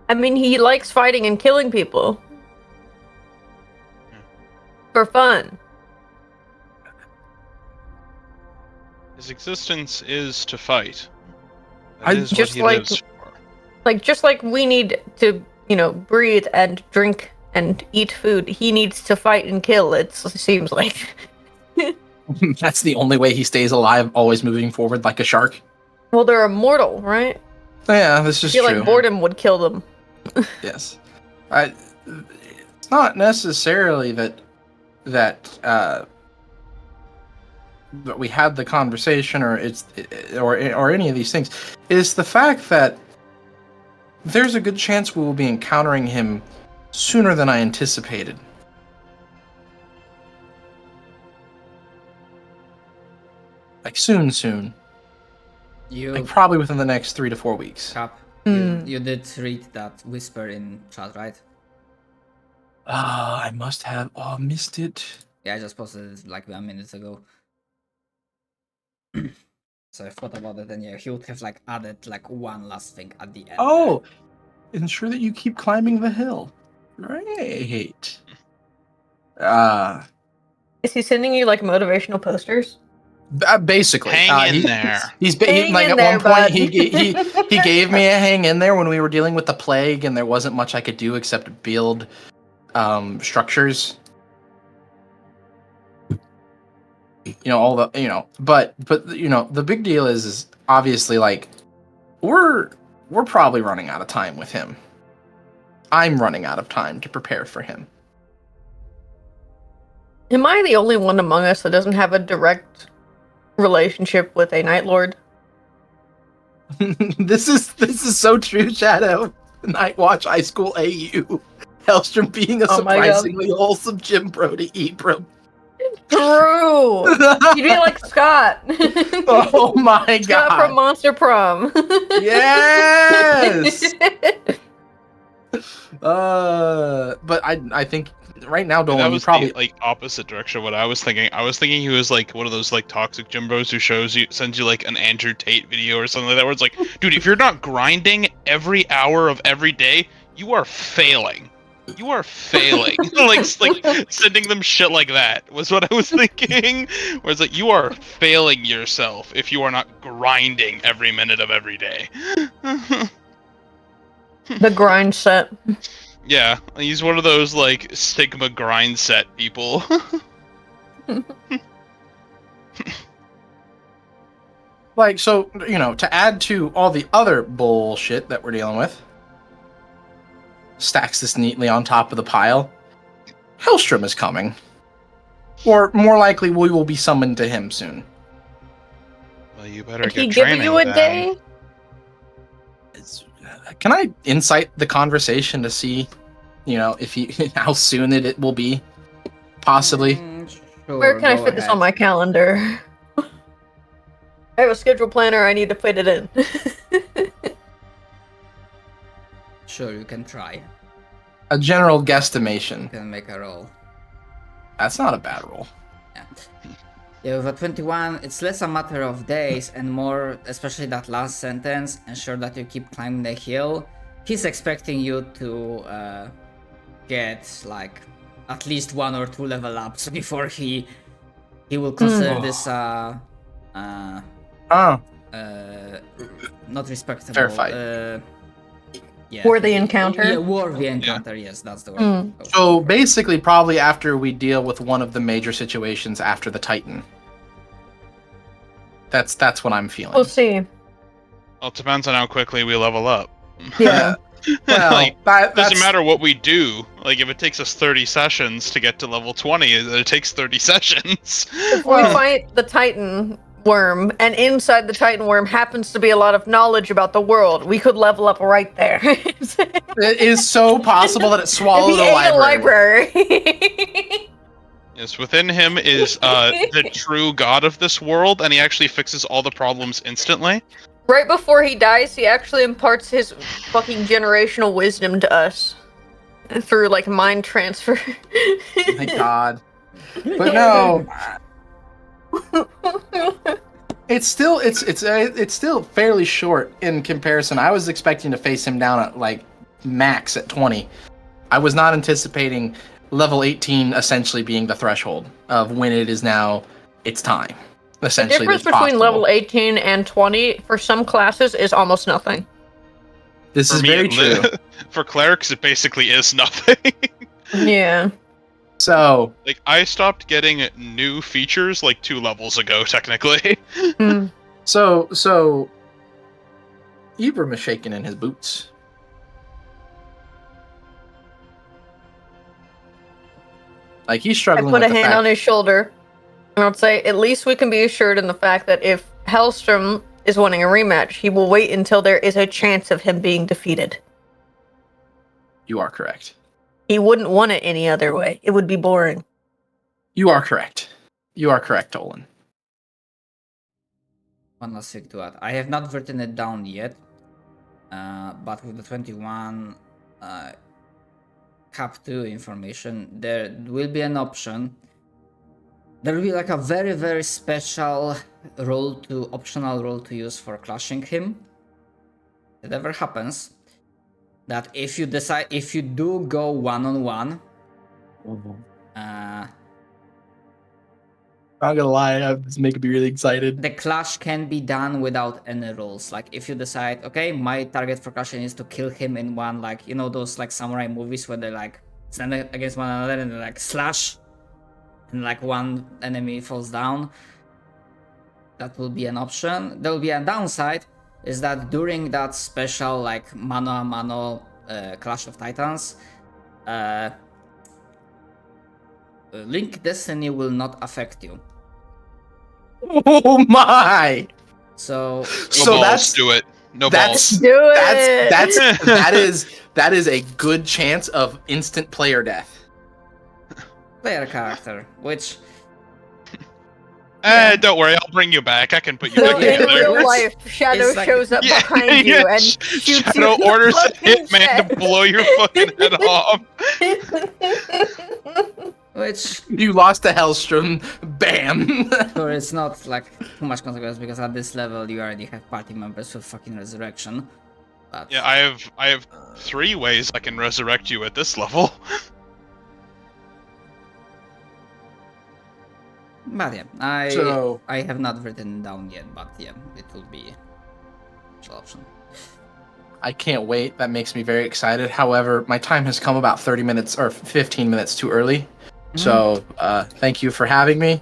I mean, he likes fighting and killing people. For fun. His existence is to fight. I That is just what he like- lives for. Just like we need to, breathe and drink and eat food, he needs to fight and kill, it seems like. That's the only way he stays alive, always moving forward like a shark. Well, they're immortal, right? Yeah, this is I feel true. like boredom would kill them. Yes. It's not necessarily that we had the conversation or any of these things. It's the fact that there's a good chance we will be encountering him sooner than I anticipated. Like soon. Like probably within the next 3 to 4 weeks. Cap, Hmm. you did read that whisper in chat, right? I must have. Oh, missed it. Yeah, I just posted it like 1 minute ago. So I thought about it, and yeah, he would have like added like one last thing at the end. Oh, ensure that you keep climbing the hill. Great. Is he sending you like motivational posters? Basically, Hang in there. Hang like in at there, one point bud. he gave me a hang in there when we were dealing with the plague, and there wasn't much I could do except build structures. But the big deal is obviously like we're probably running out of time with him. I'm running out of time to prepare for him. Am I the only one among us that doesn't have a direct relationship with a Night Lord? This is so true, Shadow. Night Watch High School AU. Hellstrom being a Oh my God. surprisingly wholesome gym bro to Ibram. True! You'd be like Scott. Oh my Scott god. from Monster Prom. Yes! But I think right now, That Dolan, you was probably the opposite direction of what I was thinking. I was thinking he was like one of those like toxic gym bros who sends you like an Andrew Tate video or something like that, where it's like, dude, if you're not grinding every hour of every day, you are failing. You are failing. like sending them shit like that was what I was thinking. Where it's like, you are failing yourself if you are not grinding every minute of every day. The grind set. Yeah, he's one of those like Sigma grind set people. Like, so, you know, to add to all the other bullshit that we're dealing with, stacks this neatly on top of the pile. Hellstrom is coming. Or more likely, we will be summoned to him soon. Well, you better Did get he give training you a then. day? Can I insight the conversation to see, you know, if he how soon it will be? Possibly. Sure, Where can I go fit this ahead. on my calendar? I have a schedule planner. I need to fit it in. Sure, you can try. A general You guesstimation. can make a roll. That's not a bad roll. Yeah. Yeah, with a 21, it's less a matter of days and more, especially that last sentence, ensure that you keep climbing the hill. He's expecting you to get like at least 1 or 2 level ups before he will consider this not respectable. Fair fight. Yeah. Worthy encounter? Yeah, worthy encounter. Yes, that's the word. So basically, probably after we deal with one of the major situations after the Titan. That's what I'm feeling. We'll see. Well, it depends on how quickly we level up. Yeah. Well, Like, that's doesn't matter what we do. Like, if it takes us 30 sessions to get to level 20, it takes 30 sessions. If we fight the Titan worm, and inside the Titan worm happens to be a lot of knowledge about the world, we could level up right there. It is so possible that it swallowed If he a ate library. a library. Yes, within him is the true god of this world, and he actually fixes all the problems instantly. Right before he dies, he actually imparts his fucking generational wisdom to us through like mind transfer. My God. But no, it's still fairly short in comparison. I was expecting to face him down at like max at 20. I was not anticipating level 18 essentially being the threshold of when it is now its time. The Essentially, difference that's between possible. level 18 and 20 for some classes is almost nothing. This For is me, very true. For clerics, it basically is nothing. Yeah. So Like, I stopped getting new features like 2 levels ago, technically. Hmm. So Ibram is shaking in his boots. Like he's I struggling put with a the hand fact. on his shoulder. And I'll say, at least we can be assured in the fact that if Hellstrom is wanting a rematch, he will wait until there is a chance of him being defeated. You are correct. He wouldn't want it any other way. It would be boring. You are correct. You are correct, Olin. One last thing to add. I have not written it down yet, but with the 21 cap 2 information, there will be an option. There will be like a very, very special optional role to use for clashing him. If it ever happens, that if you do go one-on-one, Not gonna lie, this making me really excited. the clash can be done without any rules. Like if you decide, okay, my target for clashing is to kill him in one, like, you know, those like samurai movies where they like stand against one another and they like slash and like one enemy falls down. That will be an option. There will be a downside, is that during that special like mano a mano Clash of Titans, Link Destiny will not affect you. Oh my! So So balls, that's do it. No that's balls. Do it! that is a good chance of instant player death. player character, which Don't worry, I'll bring you back. I can put you So back in together. real life, Shadow It's like- shows up Yeah, behind you yeah, and shoots Shadow you in the orders a fucking hitman to chest. blow your fucking head off. which You lost to Hellstrom. Bam. sure, it's not like too much consequence because at this level you already have party members with fucking resurrection. But, Yeah, I have 3 ways I can resurrect you at this level. But yeah, I have not written down yet, but yeah, it will be an option. I can't wait. That makes me very excited. However, my time has come about 30 minutes or 15 minutes too early. So, thank you for having me.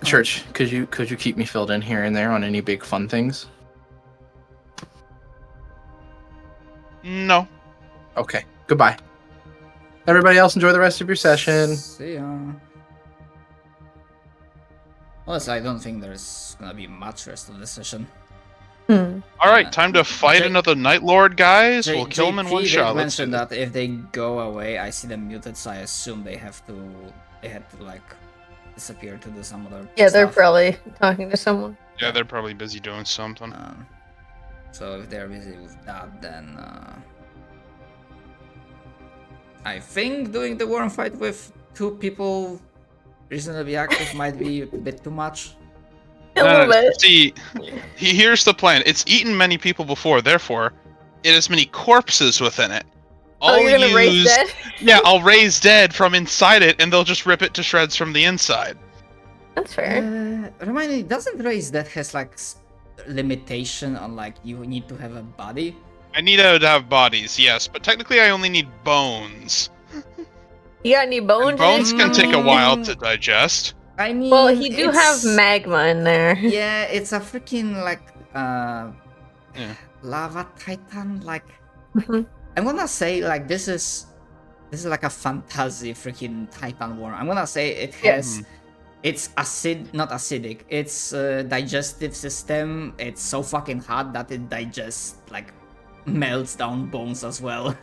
Church, could you keep me filled in here and there on any big fun things? No. Okay. Goodbye. Everybody else, enjoy the rest of your session. See ya. Also, I don't think there's gonna be much rest of the session. Alright, time to fight another Night Lord, guys. We'll kill him in one JP shot. Let's do mentioned this. that if they go away, I see them muted, so I assume they had to like disappear to do some other Yeah, they're stuff. probably talking to someone. Yeah, they're probably busy doing something. So if they're busy with that, then I think doing the worm fight with 2 people reasonably active might be a bit too much. A little bit. See, here's the plan. It's eaten many people before, therefore, it has many corpses within it. You're gonna raise dead? Yeah, I'll raise dead from inside it, and they'll just rip it to shreds from the inside. That's fair. Remind me, doesn't Raise Dead has like limitation on like you need to have a body? I need to have bodies, yes, but technically I only need bones. You got any bones? And bones in can it? take a while to digest. I mean, Well, he do have it's- magma in there. Yeah, it's a freaking like Yeah. lava titan. Like Mhm. I'm gonna say like this is like a fantasy freaking titan worm. I'm gonna say it has it's not acidic. It's digestive system. It's so fucking hot that it digests like melts down bones as well.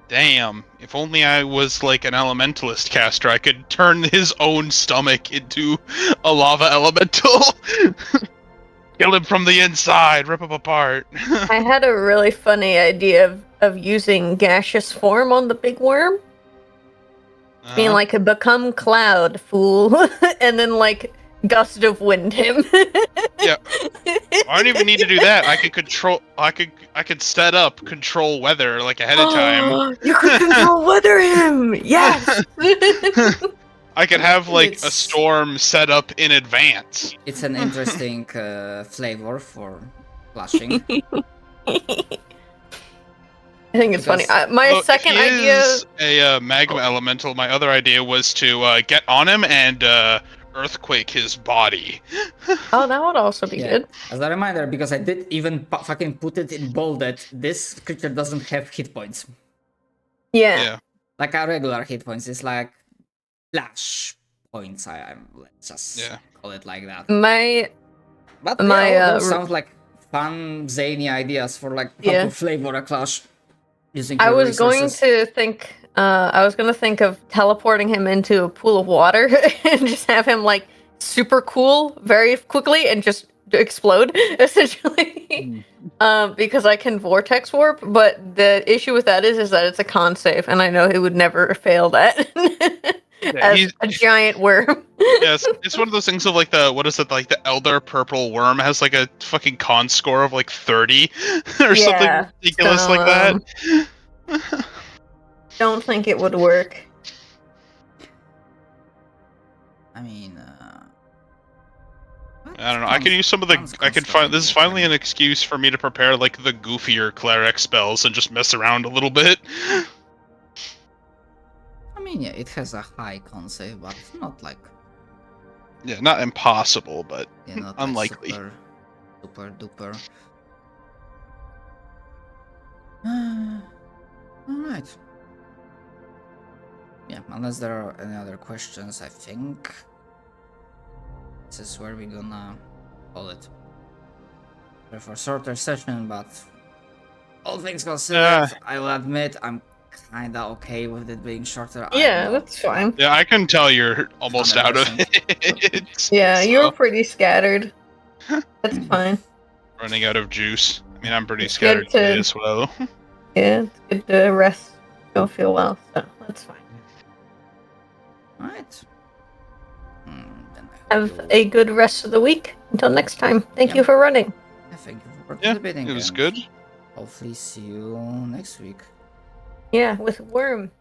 Damn, if only I was like an elementalist caster, I could turn his own stomach into a lava elemental. Kill him from the inside, rip him apart. I had a really funny idea of using gaseous form on the big worm. Being like, become cloud, fool. And then, like, gust of wind him. Yeah. I don't even need to do that. I could set up control weather like ahead of time. You could control weather him! Yes! I could have like a It's- storm set up in advance. It's an interesting flavor for flashing. I think it's funny. Because- My Look, second if he idea. is a magma elemental. My other idea was to get on him and earthquake his body. Oh, that would also be Yeah. good. As a reminder, because I did even fucking put it in bolded, this creature doesn't have hit points. Yeah. Yeah. Like a regular hit points, it's like flash points. Let's just Yeah. call it like that. My But My, yeah, all those r- sound like fun, zany ideas for like how Yeah. to flavor a clash using I your was going resources. to think. I was going to think of teleporting him into a pool of water and just have him like super cool very quickly and just explode essentially. Because I can vortex warp, but the issue with that is that it's a con save, and I know he would never fail that. As he's- a giant worm. Yes, it's one of those things of like like the elder purple worm has like a fucking con score of like 30 or Yeah, something ridiculous so, like that. Don't think it would work. I mean, I don't know. I could use some of the. I could find. This is finally an excuse for me to prepare like the goofier cleric spells and just mess around a little bit. I mean, yeah, it has a high con save, but not like Yeah, not impossible, but not unlikely. Like super duper. All right. Yeah, unless there are any other questions, I think this is where we're gonna call it. For a shorter session, but all things considered, I will admit I'm kinda okay with it being shorter. Yeah, I'm not- that's fine. yeah, I can tell you're almost out of 100%. it. Yeah, So, you were pretty scattered. That's fine. running out of juice. I mean, I'm pretty It's scattered good to- today as well. Yeah, it's good to rest. Don't feel well, so that's fine. Alright. Then I hope Have a good rest of the week. Until next time. Thank you for running. Thank you. participating. It was and good. Hopefully see you next week. Yeah, with Worm.